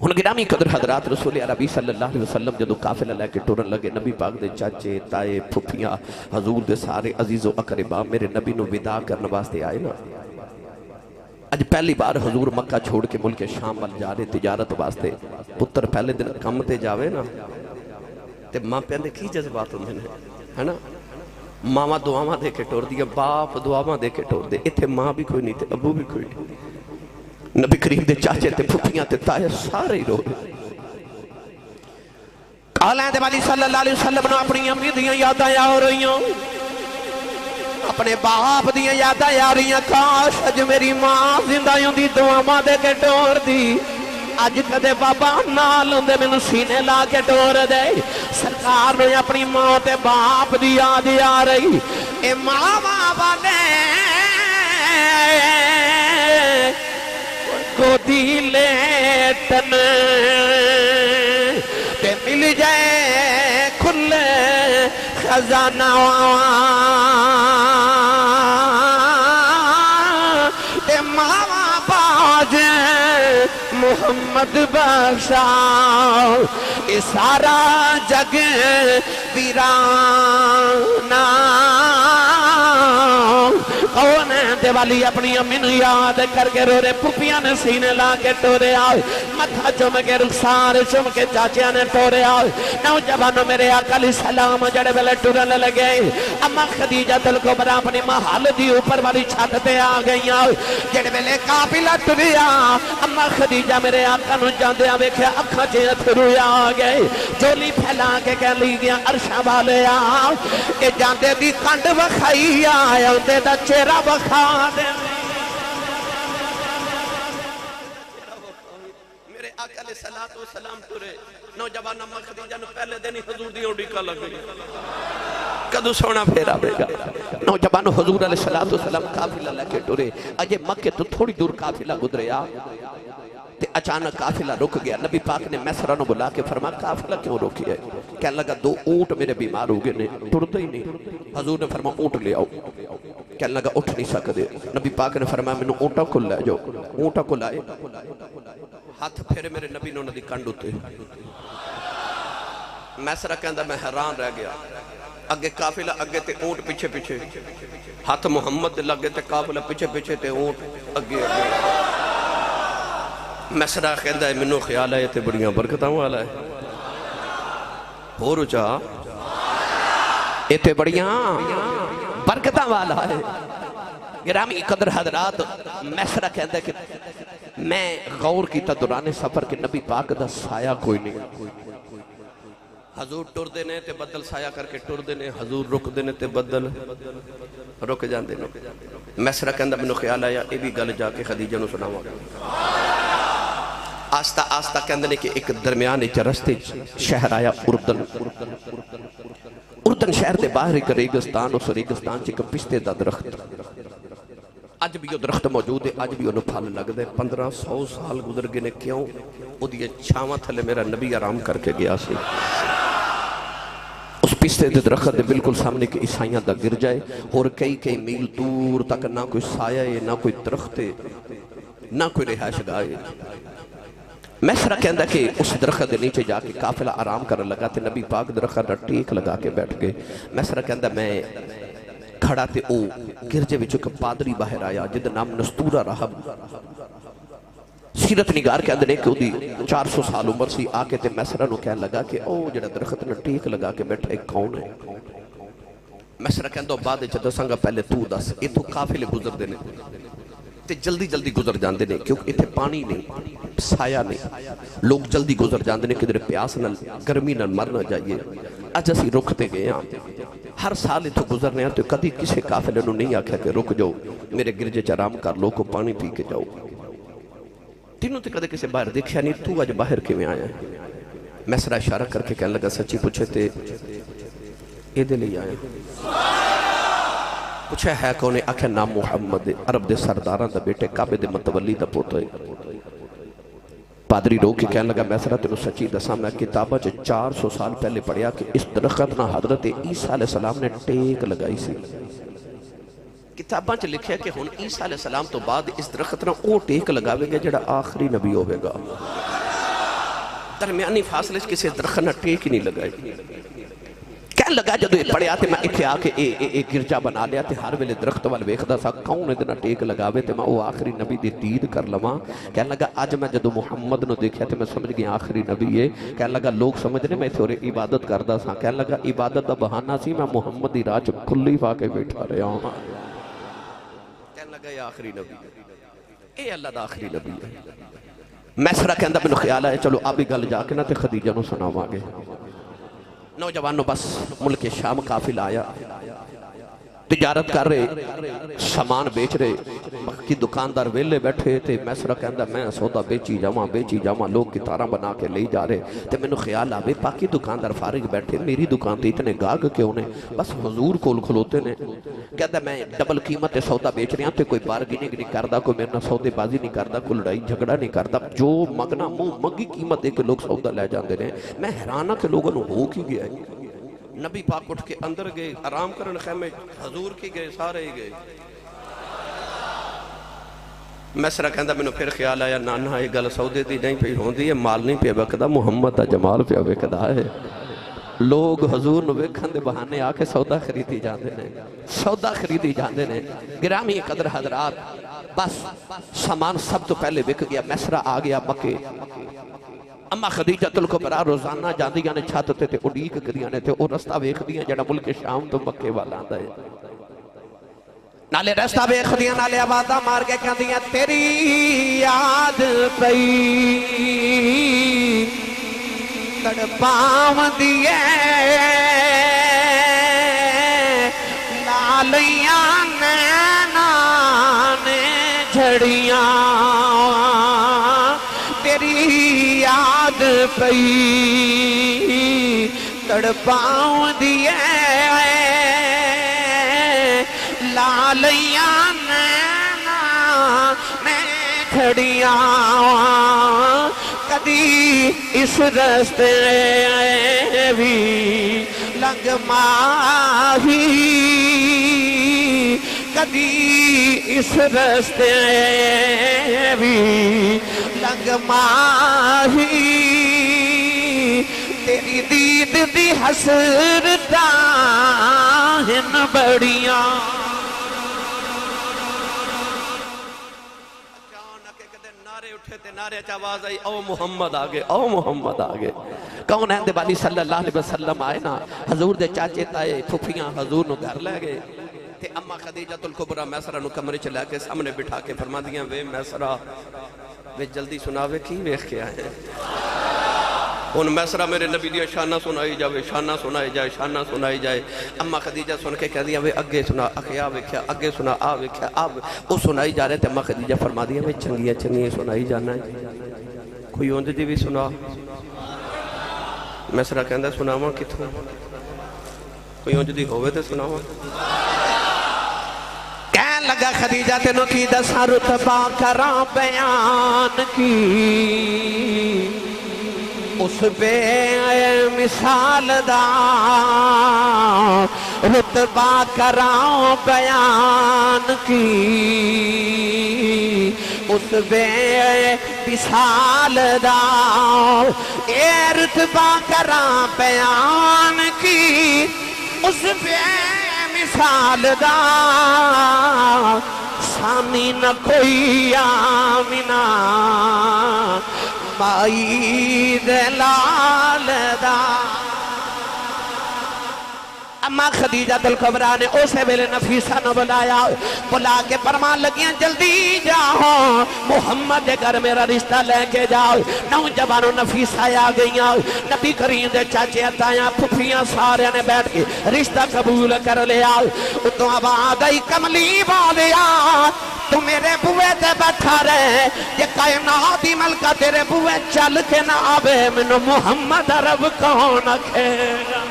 ہن گرامی قدر حضرات رسول عربی صلی اللہ علیہ وسلم جدو قافلہ لے کے ٹورن لگے، نبی پاک دے چاچے تائے پھپھیاں حضور دے سارے عزیز و اقربا میرے نبی نو وداع کرنے واسطے آئے نا۔ اج پہلی بار حضور مکہ چھوڑ کے ملک شام وال جا رہے تجارت واسطے، پتر پہلے دن کم تے جاوے نا تے ماں پہلے کی جذبات ہوندے نے ہے نا، ماما دعاواں دے کے ٹور دیا، باپ دعاواں دے کے ٹور دے، ایتھے ماں بھی کوئی نہیں تے ابو بھی کوئی نہیں، نبی کریم دے چاچے تے پھپھیاں تے تائے سارے ہی رو رہے۔ کالیں دے والی صلی اللہ علیہ وسلم نے اپنی امی دیاں یاداں آ رہی ہیں، اپنے باپ دیاں یاداں آ رہی ہیں، کاش اج میری ماں زندہ ہوندی دعاواں دے کے ٹور دی، اج کدے بابا نال ہوندے مینوں سینے لا کے ٹور دے۔ سرکار نے اپنی ماں تے باپ دی یاد آ رہی، اے ماں والے گودی لیٹن تے مل جائے کھلے خزانہ تے ماوا باج محمد بخشا اے سارا جگ ویرانا کون ہے دیوالی اپنی امی نو یاد کر کے رو رے پھپھیاں نے سینے لا کے ٹورے آئے متھا چم کے رخسار چم کے چاچیاں نے ٹورے آئے نوجوانوں میرے آقا علیہ السلام جڑے ویلے ٹرن لگے اما خدیجہ الکبریٰ اپنی محل دی اوپر والی چھت تے آ گئی جڑے ویلے قافلہ ٹریا اما خدیجہ میرے آقا نو جاندیاں ویکھیا اکھاں چ اتھرو آ گئے جولی پھیلا کے کہہ لی گیا عرشاں والے آ اے جاندے دی کنڈ وکھائی آیا دے دا چہرہ بخا دے میرے آقا علیہ السلام تورے نوجوان اما خدیجہ نے پہلے دن حضور دی اوڈی کا لگ گئی کدو سونا پھیرا بے گا نوجوان حضور علیہ السلام قافلہ لے کے ٹورے اجے مکہ تو تھوڑی دور قافلہ گزرے تے اچانک قافلہ رک گیا نبی پاک نے میسرہ نو بلا کے فرما قافلہ کیوں روکی ہے کہنے لگا دو اونٹ میرے بیمار ہو گئے نے ٹردے ہی نہیں حضور نے فرما اونٹ لے آؤ کہنے لگا اٹھ نہیں سکتے نبی پاک نے فرمایا میں نے اونٹا کو لے جو اونٹا کو لائے ہاتھ پھیرے میرے نبی نو ندی کنڈ ہوتے میسرہ کہندہ میں حیران رہ گیا اگے قافلہ اگے تے اونٹ پیچھے پیچھے ہاتھ محمد لگے تے قافلہ پیچھے پیچھے تے اونٹ اگے میسرہ کہندہ ہے منو خیال ہے تے بڑیاں برکتاں والا ہے ہو رچا تے بڑیاں برکتاں والا ہے گرامی قدر حضرات میسرہ کہندہ ہے کہ میں غور کی دوران سفر کے نبی پاک دا سایہ کوئی نہیں حضور ٹر دینے تے بدل سایہ کر کے ٹر دینے حضور رک دینے تے بدل رک جان دینے میسرہ کہندہ منو خیال آیا اے بھی گل جا کے خدیجہ نو سناوا آستہ آستہ کہندنے کہ ایک درمیان ایک رستے شہر آیا اردن شہر دے باہر ایک ریگستان اس ریگستان چیک پشتے دا درخت آج بھی وہ درخت موجود ہے آج بھی انہوں پھال لگ دے 1500 سال گزر گئے کیوں او دیئے چھاواں تھلے میرا نبی آرام کر کے گیا سی اس پشتے دے درخت دے بالکل سامنے کے عیسائیاں دا گر جائے اور کئی میل دور تک نہ کوئی سایہ ہے نہ کوئی درخت ہے نہ کوئی رہائش گاہ ہے میسرہ کہندہ کہ اس درخت دے نیچے جا کے قافلہ آرام کرنے لگا تے نبی پاک درخت ٹیک لگا کے بیٹھ گئے میسرہ کہندہ میں کھڑا تے او گرجے وچ ایک پادری باہر آیا جد نام نستورہ رہب سیرت نگار کے اندر ایک دی 400 سال عمر سی آکے تے میسرہ نو کہنے لگا کہ او جڑا درخت نے ٹیک لگا کے بیٹھا ایک کون ہے میسرہ کہندہ بعد چدہ سنگا پہلے تو دس یہ تو قافلے گزر دینے تے جلدی جلدی گزر جاندے نے کیونکہ اتھے پانی نہیں سایہ نہیں لوگ جلدی گزر جاندے نے کدھر پیاس نہ گرمی نہ مر نہ جائیے اج اسی رکھتے گئے ہر سال اتھے گزرنے ہیں تو کدھی کسی قافلے نو نہیں آکھا کہ رک جاؤ میرے گرجے چرام کر لو کو پانی پی کے جاؤ تینوں تے کدھے کسی باہر دیکھیا نہیں تو آج باہر کے میں آیا ہے میسرہ اشارہ کر کے کہنے لگا سچی پوچھے تے اے دے لے آئے پوچھا ہے کونے آکھا نام محمد عرب دے سرداران دا بیٹے کعبے دے متولی دا پوتا ہے پادری رو کے کہنے لگا میسرہ تینوں سچی دسا میں کتابہ 400 سال پہلے پڑھیا کہ اس درخت نہ حضرت عیسیٰ علیہ السلام نے ٹیک لگائی سی کتاباں چ لکھیا کہ ہن عیسیٰ علیہ السلام تو بعد اس درخت نہ او ٹیک لگاوے گا جڑا آخری نبی ہوئے گا درمیانی فاصلے کسی درخت نہ ٹیک نہیں لگائی کہنے لگا جدو یہ پڑھیا تے میں اتھے آکے ایک گرجا بنا لیا تے ہر ویلے درخت وال ویکھدا سا کون اتنا ٹیک لگاوے تے میں وہ آخری نبی دی دید کر لواں کہنے لگا آج میں جدو محمد نو دیکھیا تے میں سمجھ گیا آخری نبی ہے کہنے لگا لوگ سمجھنے میں تھوڑے عبادت کردا سا کہنے لگا عبادت دا بہانہ سی میں محمد دی راہ چ کھلی پا کے بیٹھا رہا ہوں کہنے لگا یہ آخری نبی ہے اے اللہ دا آخری نبی ہے میسرہ کہندہ میں خیال ہے چلو ابھی گل جا کے نا تے خدیجہ نو سناواں گے نوجوانوں بس ملک شام قافلہ آیا تجارت کر رہے سامان بیچ رہے باقی دکاندار ویلے بیٹھے تھے میسرہ کہندہ میں سودا بیچی جاواں لوگ کتارہ بنا کے لے جا رہے تے میں نے خیال آوے باقی دکاندار فارغ بیٹھے میری دکان تے اتنے گاگ کیوں نے بس حضور کول کھلوتے نے کہندہ میں ڈبل قیمت سودا بیچ رہے ہیں تے کوئی بارگیننگ نہیں کردہ کوئی میرے سودے بازی نہیں کردہ کوئی لڑائی جھگڑا نہیں کردہ جو مگنا منہ مگی قیمت دے کے لوگ سودا لے جاندے رہے میں حیرانہ کہ لوگوں نے ہو کی گیا ہے نبی پاک اٹھ کے اندر گئے آرام کرن خیمے حضور کی گئے سارے ہی گئے میسرہ کہندہ میں نے پھر خیال آیا نانا یہ گل سودے دی نہیں پہ ہوندی ہے مال نہیں پہ بکدہ محمد دا جمال پہ بکدہ ہے لوگ حضور نو ویکھن دے بہانے آکے سودا خریدی جاندے نے سودا خریدی جاندے نے گرامی قدر حضرات بس سامان سب تو پہلے وک گیا میسرہ آ گیا مکے اما خدیجہ الکبریٰ روزانہ جاندیاں نے چھات تے تے اڈیک کریاں نے تے او رستہ ویکھ دیاں جڑا ملک شام تو مکے والا آندا ہے نالے رستہ ویکھ دیاں نالے آوازاں مار کے کہندیاں تیری یاد پئی تڑپاؤں دیئے لالیاں نیناں نے جھڑیاں تیری یاد پئی تڑپاؤں دیئے لالیاں نیناں نے جھڑیاں کدی اس رستے بھی لنگ ماہی کدی اس رستے بھی لنگ ماہی تیری دید دی حسرتاں ہن بڑیاں نعرے آواز آئی او محمد آگے او محمد آگے کون ہے والی صلی اللہ علیہ وسلم آئے نا حضور دے چاچے تائے پھپیاں حضور نو گھر لے گئے تے اما خدیجہ الکبریٰ میسرہ نو کمرے چلے کے سامنے بٹھا کے فرما دیاں وے میسرہ وے جلدی سناوے کی ویکھ کے آئے ان میسرہ میرے نبی دیا شانہ سنائی جائے شانہ سنائی جائے شانہ سنائی جائے اما خدیجہ سن کے کہہ دیا وے اگے سنا اخیا ویکھیا اگے سنا آ ویکھیا آب وہ سنائی جا رہے تھے اما خدیجہ فرما دیا وے چنگیاں چنگیاں سنائی جانا ہے کوئی اونج دی بھی سنا میسرہ کہندہ سناواں کتھوں کوئی اونج دی ہوئے تے سناواں کہن لگا خدیجہ تینوں کی دساں رتبہ کراں بیان کی اس بے مثال دا رتبہ کراں بیان کی اس بے مثال دا اے رتبہ کراں بیان کی اس بے مثال دا سامی نہ کوئی آمینہ مائی دلال دا اما خدیجہ الکبریٰ نے اسے ویلے نفیسہ نہ بلا کے فرمان لگیاں جلدی جاؤ محمد دے گھر میرا رشتہ لے کے جاؤ نوجوانوں نفیسہ آ گئیاں نبی کریم دے چاچے اتایاں پھپھیاں سارے نے بیٹھ کے رشتہ قبول کر لیا تو آواز آئی کملی والیا تو میرے بوئے تے بیٹھا رہے یہ کائنات دی ملکہ تیرے بوئے چل کے نہ آوے منو محمد عرب کون کھیگا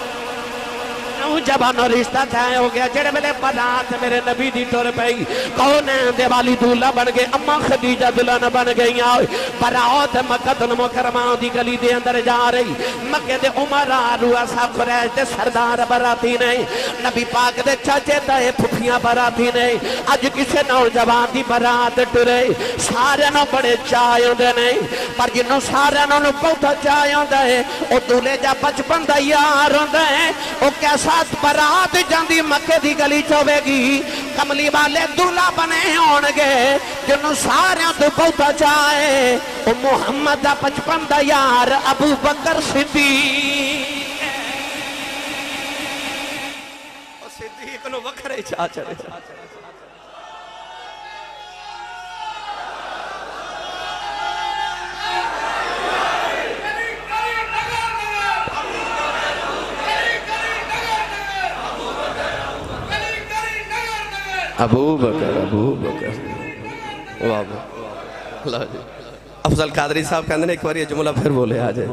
نوجوانوں رشتہ تھائے ہو گیا جڑے میرے برات میرے نبی دی ٹور پئی کون ہے دیوالی دولہ بن گئے اما خدیجہ دلہن بن گئی برات مکہ المکرمہ دی گلی دے اندر جا رہی مکہ دے عمرہ رؤساء قریش دے سردار براتی نہیں نبی پاک دے چاچے تائے پھپھیاں براتی نہیں اج کسے نوجوان دی برات ٹرے سارے نو بڑے چائے ہوندے نہیں پر جنوں سارے نو بہت چائے ہوندے او دولے جا بچپن دا یار ہوندے او کیسا برات جاندی مکے دی گلی چوے گی کملی والے دولہ بنے ہونگے جنہوں سارے تو بہتا چاہے او محمد دا بچپن دا یار ابو بکر صدیق او صدیق نو وکھرے چاہ چڑے ابو بکر اللہ جی افضل قادری صاحب کہندے نے ایک بار یہ جملہ پھر بولے آجے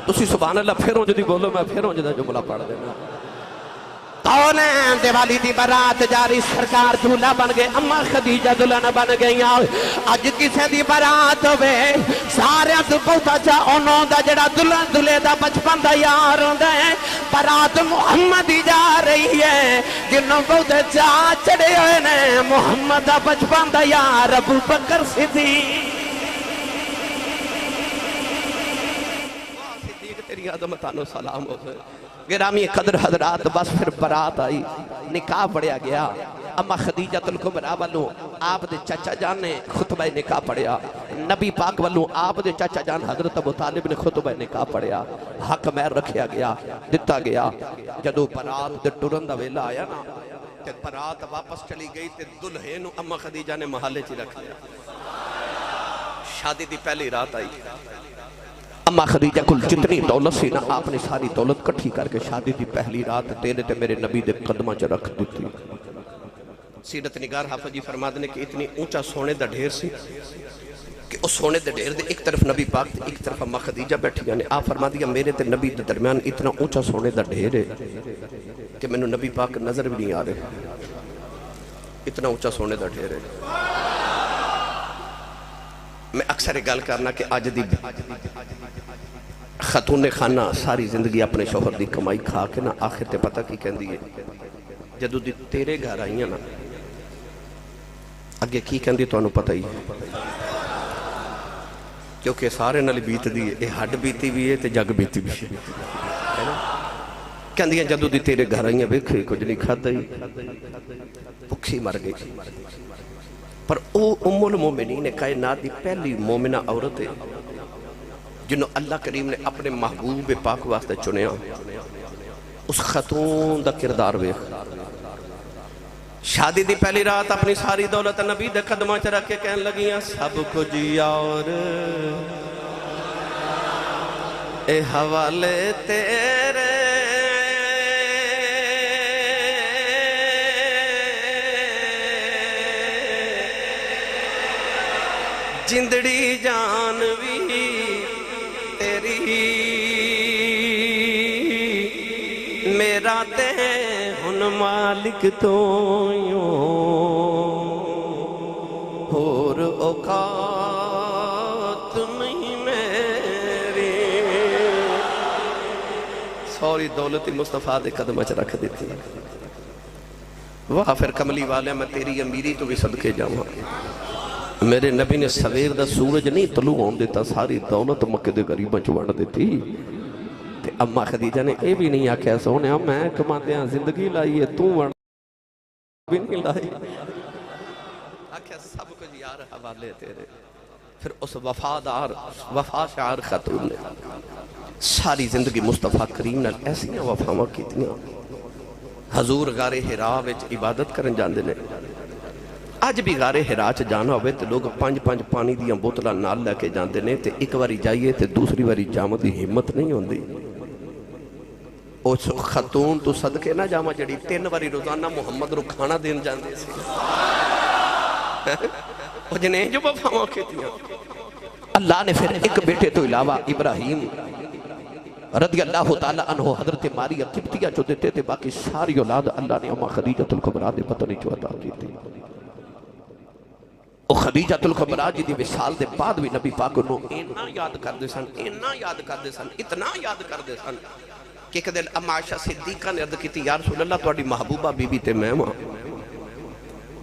تسی سبحان اللہ پھر ہوں جدی بولو میں پھر ہوں جدی جملہ پڑھ دینا کولیں دیوالی دی برات جاری سرکار دولہ بن گئے اما خدیجہ دلہن بن گئی اج کسے دی برات ہوئے سارے تو بہتا چاہ انہوں دا جڑا دلہن دلے دا بچپن دا یار ہوندے برات محمد دی جا رہی ہے جنہوں بہتا چاہ چڑے ہوئے نے محمد دا بچپن دا یار ابو بکر صدیق تیری عظمتانو سلام ہو سے گرامی قدر حضرات بس پھر برات آئی نکاح پڑھیا گیا اما خدیجہ الکبریٰ والوں آپ دے چچا جان نے خطبہ نکاح پڑھیا نبی پاک والوں آپ دے چچا جان حضرت ابو طالب نے خطبہ نکاح پڑھیا حق مہر رکھیا گیا دتا گیا جدو برات دے ٹرن دا ویلا آیا نا تے برات واپس چلی گئی تے دلہے نو اما خدیجہ نے محلے چی رکھ لیا شادی دی پہلی رات آئی اما خدیجہ کل جتنی دولت سی نا آپ نے ساری دولت کٹھی کر کے شادی دی پہلی رات تیرے تے میرے نبی دے قدمہ چا رکھ دیتی سیرت نگار حافظ جی فرما دینے کہ اتنی اونچا سونے دا ڈھیر سی کہ اس سونے دا ڈھیر دے ایک طرف نبی پاک دے ایک طرف اما خدیجہ بیٹھی یعنی آپ فرما دیا میرے تے نبی دے درمیان اتنا اونچا سونے دا ڈھیر ہے کہ میں نے نبی پاک نظر بھی نہیں آ رہے اتنا اونچا سونے دا ڈھیر ہے میں اکثر گل کرنا کہ آج دی خاتون خانہ ساری زندگی اپنے شوہر دی کمائی کھا کے نا آخر تے پتہ کی کہن دیئے جدو دی تیرے گھر آئیاں نا اگے کی کہن دی تو انہوں پتہ ہی کیونکہ سارے نالی بیت دیئے اے ہڈ بیتی بھی ہے تے جگ بیتی بھی ہے کہن دیئے جدو دی تیرے گھر آئیاں بیکھے کچھ نہیں کھا دائی بکھی مر گئی پر او ام المومنین کائنات دی پہلی مومنہ عورت ہے جنہوں اللہ کریم نے اپنے محبوب پاک واسطے چنیا اس خاتون دا کردار ویخ شادی دی پہلی رات اپنی ساری دولت نبی دے قدمہ چ رکھ کے کہن لگیاں سب کچھ یار اے حوالے تیرے جندڑی جان بھی میرا تے ہن مالک تو یوں اور اوقات نہیں میری سوری دولتی مصطفیٰ دے قدمہ چ رکھ دیتی واہ پھر کملی والے میں تیری امیری تو بھی صدقے جاؤں میرے نبی نے سویر دا سورج نہیں طلوع ہون دیتا ساری دولت مکہ دے غریباں چ ونڈ دیتی تے اما خدیجہ نے اے بھی نہیں آکھیا سونے میں کماتے ہیں زندگی لائی ہے تو ونڈ بھی نہیں لائی آکھیا سب کچھ یار حوالے تیرے پھر اس وفادار وفا شعار خاتون نے ساری زندگی مصطفیٰ کریم نے ایسیاں وفاواں کیتیاں حضور غار حراء وچ عبادت کرن جاندے نے آج بھی غار حراء چ جانا ہوئے تو لوگ پانچ پانی دیاں بوتلاں نال لے کے جاندے نے تے ایک واری جائیے تے دوسری واری جامع دی ہمت نہیں ہوندی اس خاتون تو صدقے نہ جامع جڑی 3 واری روزانہ محمد رو کھانا دین جاندے سی وہ جنہیں جو وفاواں کیتیاں اللہ نے پھر ایک بیٹے تو علاوہ ابراہیم رضی اللہ تعالیٰ عنہ حضرت ماریہ قبطیہ جو دیتے تھے باقی ساری اولاد اللہ نے اما خدیجہ الکبریٰ دے پتہ نہیں جو عطا کی تھی او خدیجہ الکبریٰ جی دی وصال دے بعد بھی نبی پاک انہوں اینا یاد کر دے سن اتنا یاد کر دے سن کہ ایک دل اما عائشہ صدیقہ نے عرض کی تھی یا رسول اللہ تواڈی محبوبہ بی بی تے میں ہاں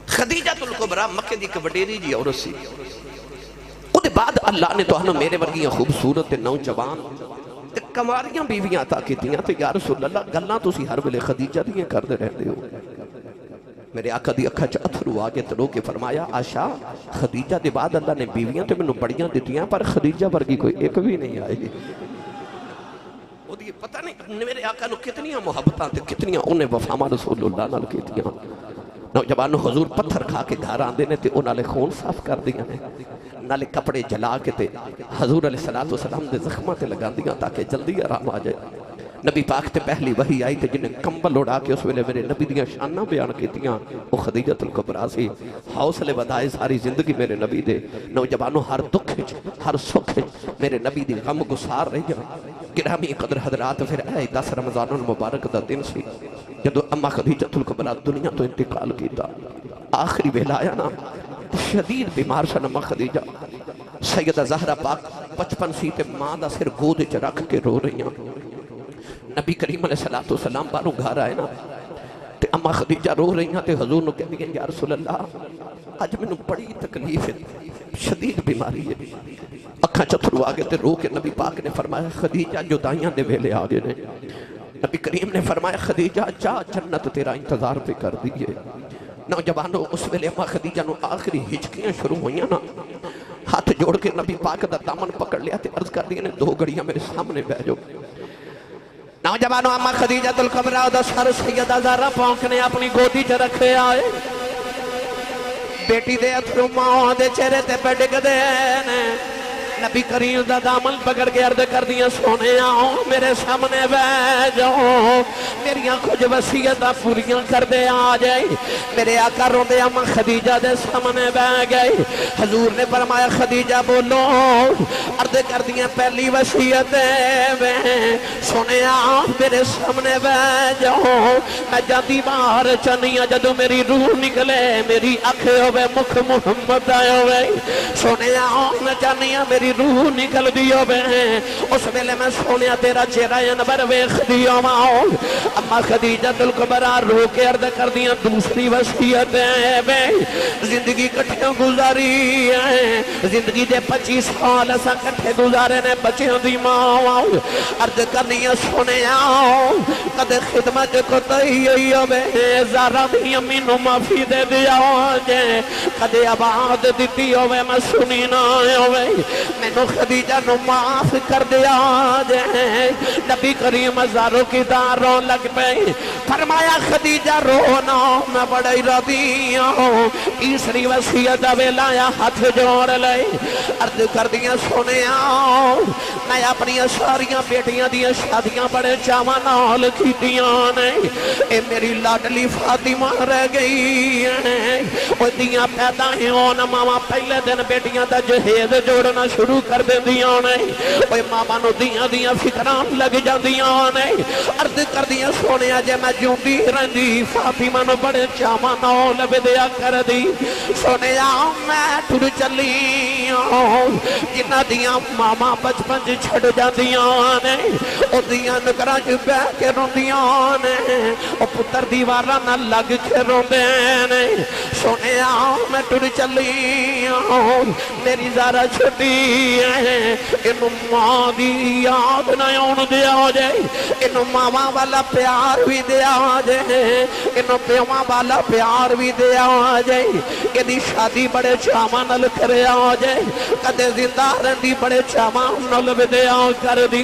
خدیجہ الکبریٰ مکہ دی کبڈیری جی عورت سی او دے بعد اللہ نے تو ہنو میرے ورگیاں خوبصورت نوجوان تے کماریاں بیویاں عطا کیتیاں تے یا رسول اللہ گلاں تسی ہر ویلے خدیجہ دیاں کردے رہتے ہو میرے آقا دی اکھا چ اتھرو آگے تلو کے فرمایا عائشہ خدیجہ دے بعد اللہ نے بیویاں تے میں نے بڑیاں دیتیاں پر خدیجہ ورگی کوئی ایک بھی نہیں آئی وہ دی پتہ نہیں میرے آقا نو کتنیاں محبتاں تے کتنیاں انہیں وفامہ رسول اللہ نال کیتیاں نوجوانوں حضور پتھر کھا کے گھر آن دینے تے انہوں نے خون صاف کر دیا نے نالے کپڑے جلا کے تے حضور علیہ السلام دے زخمہ تے لگا دیا تاکہ جلدی آرام آ جائے نبی پاک تے پہلی وحی آئی تے جنہیں کمبل اڑا کے اس ویلے میرے نبی دیاں شانہ بیان کیتیاں وہ خدیجہ الکبریٰ سی حوصلے ودائے ساری زندگی میرے نبی دے نوجوانوں ہر دکھ ہر سکھ میرے نبی دی غم گسار رہی گرامی قدر حضرات پھر اے 10 رمضان المبارک دا دن سی جدو اما خدیجہ الکبریٰ دنیا تو انتقال کیتا آخری ویلا آیا نا شدید بیمار سن اما خدیجہ سیدہ زہرہ پاک 55 سی تے ماں دا سر گود وچ رکھ کے رو رہی ہیں نبی کریم علیہ السلام باروں گھر آئے نا تے اما خدیجہ رو رہی ہیں تے حضور نو کہہ دیا یا رسول اللہ آج میں نے بڑی تکلیف ہے شدید بیماری ہے اکھاں چتھرو آگے تے رو کے نبی پاک نے فرمایا خدیجہ جدائیاں دے ویلے آگے نے نبی کریم نے فرمایا خدیجہ جا جنت تیرا انتظار پہ کر دیئے نوجوانوں اس ویلے اما خدیجہ نو آخری ہچکیاں شروع ہوئیاں نا ہاتھ جوڑ کے نبی پاک دا دامن پکڑ لیا تے عرض کر دیا نے 2 گھڑیاں میرے سامنے بیجو نوجوانوں اما خدیجہ الکبریٰ دا سر سیدہ زہرہ پاک نے اپنی گودی چ رکھے آئے بیٹی دے اتھرو ماں دے چہرے تے پہ ڈگ دے نبی کریم دا دامن پکڑ کے عرض کر دیا سونے آؤ میرے سامنے بیٹھ جاؤ میریاں کچھ وصیتاں پوریاں کر دے آ جائے میرے آقا روندے اما خدیجہ دے سامنے بیٹھ گئے حضور نے فرمایا خدیجہ بولو عرض کر دیا پہلی وصیت میں سونے آؤ میرے سامنے بیٹھ جاؤ میں جاتی باہر چنیا جدو میری روح نکلے میری آنکھیں ہوئے مکھ محمد آئے ہوئے سونے آؤ میں چنیا میری روح نکل دیو بے اس ویلے میں سونیا تیرا چہرہ انور ویخ دیو ماؤ اما خدیجہ الکبریٰ رو کے عرض کر دیا دوسری وصیت ہے بے زندگی کٹھے گزاری ہے زندگی دے 25 سال ایسا کٹھے گزارے نے بچے دی ماں عرض کر دیا سونے آؤ قد خدمت کو تہیو بے زارہ دی امینو معافی دے دیا جے قد آباد دیتی ہوئے میں سنی نہ ہوئے میں نو خدیجہ نو معاف کر دیا جائے نبی کریم ہزاروں کی داروں لگ پہ فرمایا خدیجہ رونا میں بڑی راضی ہوں تیسری وصیت ویلایا ہاتھ جوڑ لے عرض کر دیا سونے آؤ میں اپنی ساریاں بیٹیاں دیا شادیاں بڑے چاواں نال کیتیاں نے اے میری لاڈلی فاطمہ رہ گئی ہے او دیاں پیدا ہون ماما پہلے دن بیٹیاں دا جہیز جوڑنا شروع کر دیں دیاں نے اوہ ماما نو دیاں فکران لگ جان دیاں نے عرض کر دیا سونے آجے میں جوں دی رہنی فاطمہ نو بڑے چاما نو لبے دیا کر دی سونے آؤں میں ٹھر چلی آؤں جنہ دیاں ماما بچپن چھڑ جان دیاں نے او دیاں نکرہ جو بے کے رون دیاں نے او پتر دیوارہ نہ لگ کے رون دینے سونے آؤں میں ٹھر چلی آؤں میری زارہ چھٹی انہوں ماں دی یاد نہ اون دیا جائے انہوں ماما والا پیار بھی دیا جائے انہوں پیما والا پیار بھی دیا جائے کدی شادی بڑے چامان نل کریا جائے کدے زندہ رہندی بڑے چامان نل بھی دیا کر دی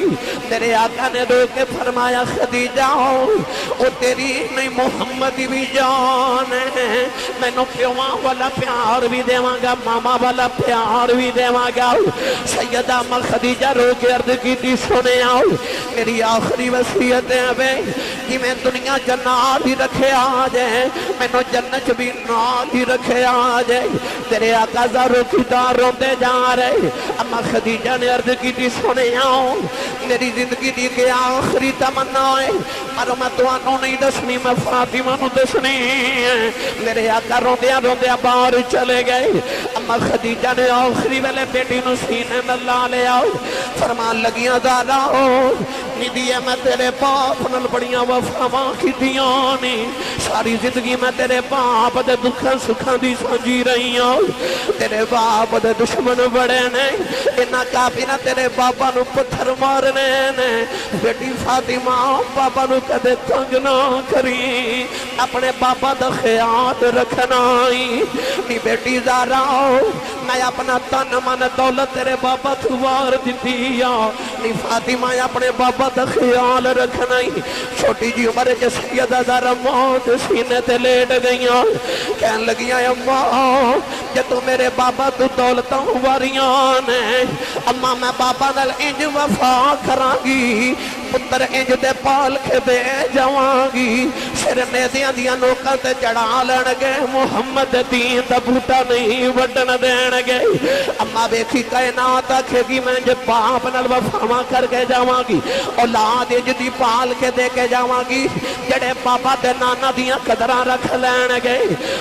تیرے آقا نے دو کے فرمایا خدیجہ او تیری نہیں محمد بھی جان ہے میں نو پیما والا پیار بھی دیواں گا ماما والا پیار بھی دیواں گا سیدہ اما خدیجہ رو کے عرض کی تھی سنے آؤ میری آخری وصیت ہے بے کہ میں دنیا جنات ہی رکھے آجائے میں نو جنت بھی نات ہی رکھے آجائے تیرے آقا زاروں کی داروں دے جا رہے اما خدیجہ نے عرض کی تھی سنے آؤ میری زندگی دی کے آخری تمنا ہے پر میں تو آنوں نہیں دسنی میں فاطمہ نو دسنی میرے آقا روندیا باہر چلے گئے اما خدیجہ نے آخری ویلے بیٹی نو سینے اللہ لے آؤ فرمان لگیاں دادا ندیے میں تیرے باپ نل بڑیاں وفاواں کی دیانی ساری زندگی میں تیرے باپ دے دکھاں سکھاں دی سنجی رہی ہوں تیرے باپ دے دشمن بڑے نے انہا کافی نہ تیرے باپا نو پتھر مارنے نے بیٹی فاطمہ باپا نو کدے تنگ نہ کری اپنے باپا دا خیال رکھنائی نی بیٹی زارا میں اپنا تن من دولت تیرے باپا تھوار دیتی نی فاطمہ اپنے باپا دا خیال رکھنائی چھوٹی جی عمر کے سیدہ زارا موت سینے تے لیٹ گئیاں کہن لگیاں اماں جے تو میرے باپا تو دولتاں واریاں نے اما میں باپا نال انج وفا کرانگی پتر انج دے پال کے دے جاواں گی سر نیزیاں دیاں نوکاں تے چڑھا لین گے محمد دین دا بوٹا نہیں وڈن دین گے اما ویکھی کائنات آکھے گی میں جے باپ نال وفاواں کر کے جاواں گی اولاد جدی پال کے دے کے جاواں گی جڑے بابا تے نانا دیاں قدراں رکھ لین گے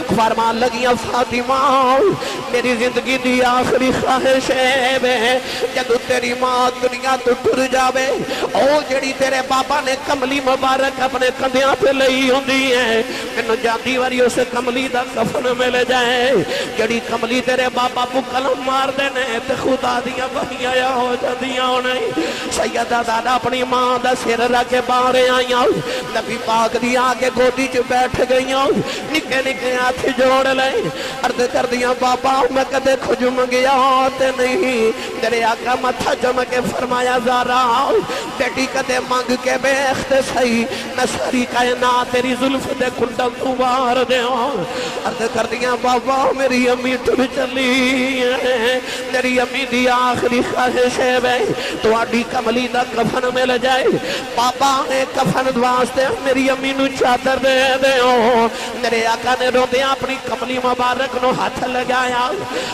فرمان لگیاں فاطمہ میری زندگی دی آخری خواہش ہے جدو تیری ماں دنیا تو ٹر جاوے او جڑی تیرے بابا نے کملی مبارک اپنے کندیاں پہ لئی ہوندی ہے مینوں جاندی واری اس کملی دا کفن مل جائے جڑی کملی تیرے بابا کو کلم مار دینے تے خدا دیاں بہیاں یا ہو جاندیاں نہیں سیدہ دادا اپنی ماں دا سر رکھ کے باہر آئیاں نبی پاک دی آگے گودی چ بیٹھ گئیاں نکے نکے ہاتھ جوڑ لے عرض کر دیاں بابا میں کدے کھج منگیا تے نہیں تیرے آقا متھا جم کے فرمایا زارا بیٹی کدے مانگ کے بیخت سہی میں ساری کائنات تیری زلف دے کنڈل تو بار دے عرض کر دیاں بابا میری امی ٹر چلی ہے میری امی دی آخری خواہش ہے تو آڈی کملی دا کفن مل جائے بابا نے کفن دواستے میری امی نو چادر دے دے میرے آقا نے رو دیا اپنی کملی مبارک نو ہاتھ لگایا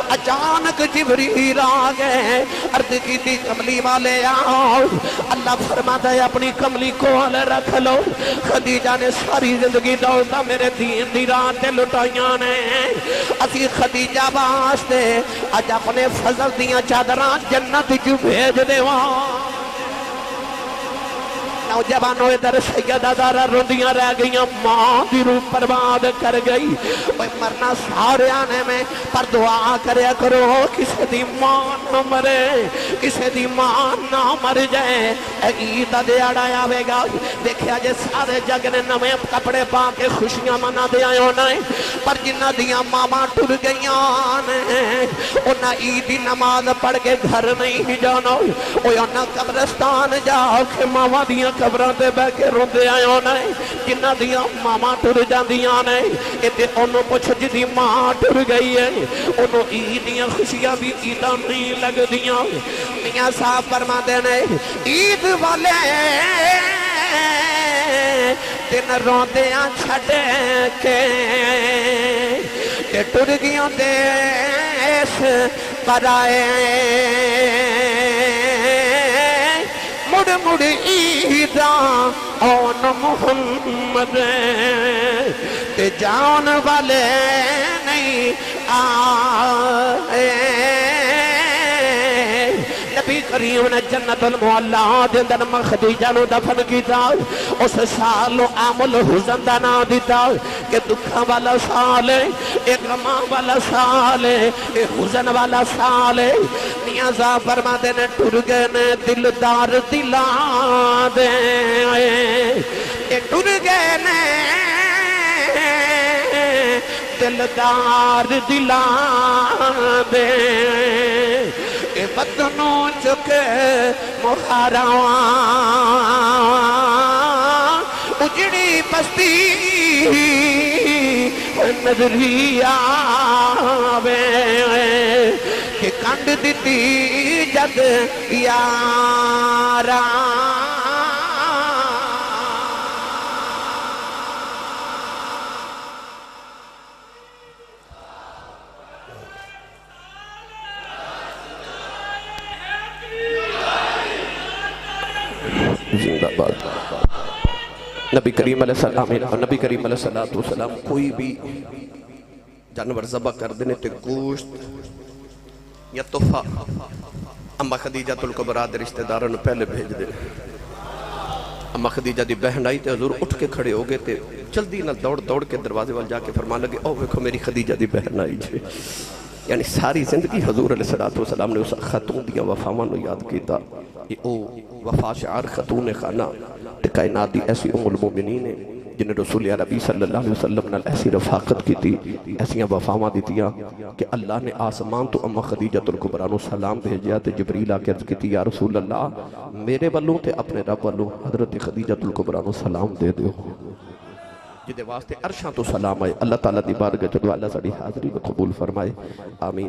اچانک جبریل آ گئے عرض کی تھی کملی والے آؤ اللہ فرماتا ہے اپنی کملی کو رکھ لو خدیجہ نے ساری زندگی دولتا میرے دین دی رات لٹائیاں نے اسی خدیجہ واسطے اج اپنے فضل دیاں چادراں جنت جو بھیج دے وہاں نوجوانوں ادھر سیدہ زہرا روندیاں رہ گئیاں ماں دی روح برباد کر گئی مرنا سارے آنے میں پر دعا کریا کرو کسی دی ماں نہ مرے کسی دی ماں نہ مر جائے عید دیاڑا آوے گا دیکھیا جے سارے جگ نے نویں کپڑے پا کے خوشیاں منا دے آئے ہونا پر جنہ دیاں ماما ٹر گئیاں انہاں عید دی نماز پڑھ کے گھر نہیں جانا انہاں قبرستان جا کے ماما دیاں قبران دے بے کے روندے آئے ہونا جنہ دیاں ماما ٹر جاندیاں نے اتے انہوں پوچھ جدی ماں ٹر گئی ہے انہوں عیدیاں خوشیاں بھی عیداں نہیں لگ دیاں میاں صاحب فرما دینے عید والے دن روندیاں چھڑے کے ٹر گیاں دیس پر آئے مڑ مڑ عیداں اون محمد تے جان والے نہیں آئے نبی کریم نے جنت المعلا دے اندر خدیجہ نو دفن کیتا اس سال عام الحزن دا نام دیتا کہ دکھاں والا سال ہے ایک غماں والا سال ہے ایک حزن والا سال ہے میاں صاحب فرماتے نے ٹر گئے نے دلدار دلاں دے اے ٹر گئے نے دلدار دلاں دے اے بدنوں چکے مخاراں اجڑی بستی نظری آوے کہ کنڈ دیتی جد یاراں زندہ باد نبی کریم علیہ السلام نبی کریم علیہ السلام کوئی بھی جانور ذبح کر دینے تے گوشت یا تحفہ اما خدیجہ الکبریٰ دے رشتہ داروں نے پہلے بھیج دے اما خدیجہ دی بہن آئی تے حضور اٹھ کے کھڑے ہو گئے تے جلدی نہ دوڑ کے دروازے وال جا کے فرمان لگے او ویکھو میری خدیجہ دی بہن آئی جے یعنی ساری زندگی حضور علیہ السلام نے اس خاتون دیا وفاواں نو یاد کیتا او وفا شعار خاتون خانہ تے کائنات دی ایسی ام المومنین ہے جنہیں رسول عربی صلی اللہ علیہ وسلم نے ایسی رفاقت کی تھی ایسیاں وفاواں دیتیاں کہ اللہ نے آسمان تو اما خدیجہ الکبریٰ نو سلام بھیجیا تے جبریل آ کے عرض کی یا رسول اللہ میرے والوں تے اپنے رب والوں حضرت خدیجہ الکبریٰ نو سلام دے دیو جدے واسطے عرشاں تو سلام آئے اللہ تعالیٰ دی بارگاہ چلو اللہ ساڑی حاضری میں قبول فرمائے آمین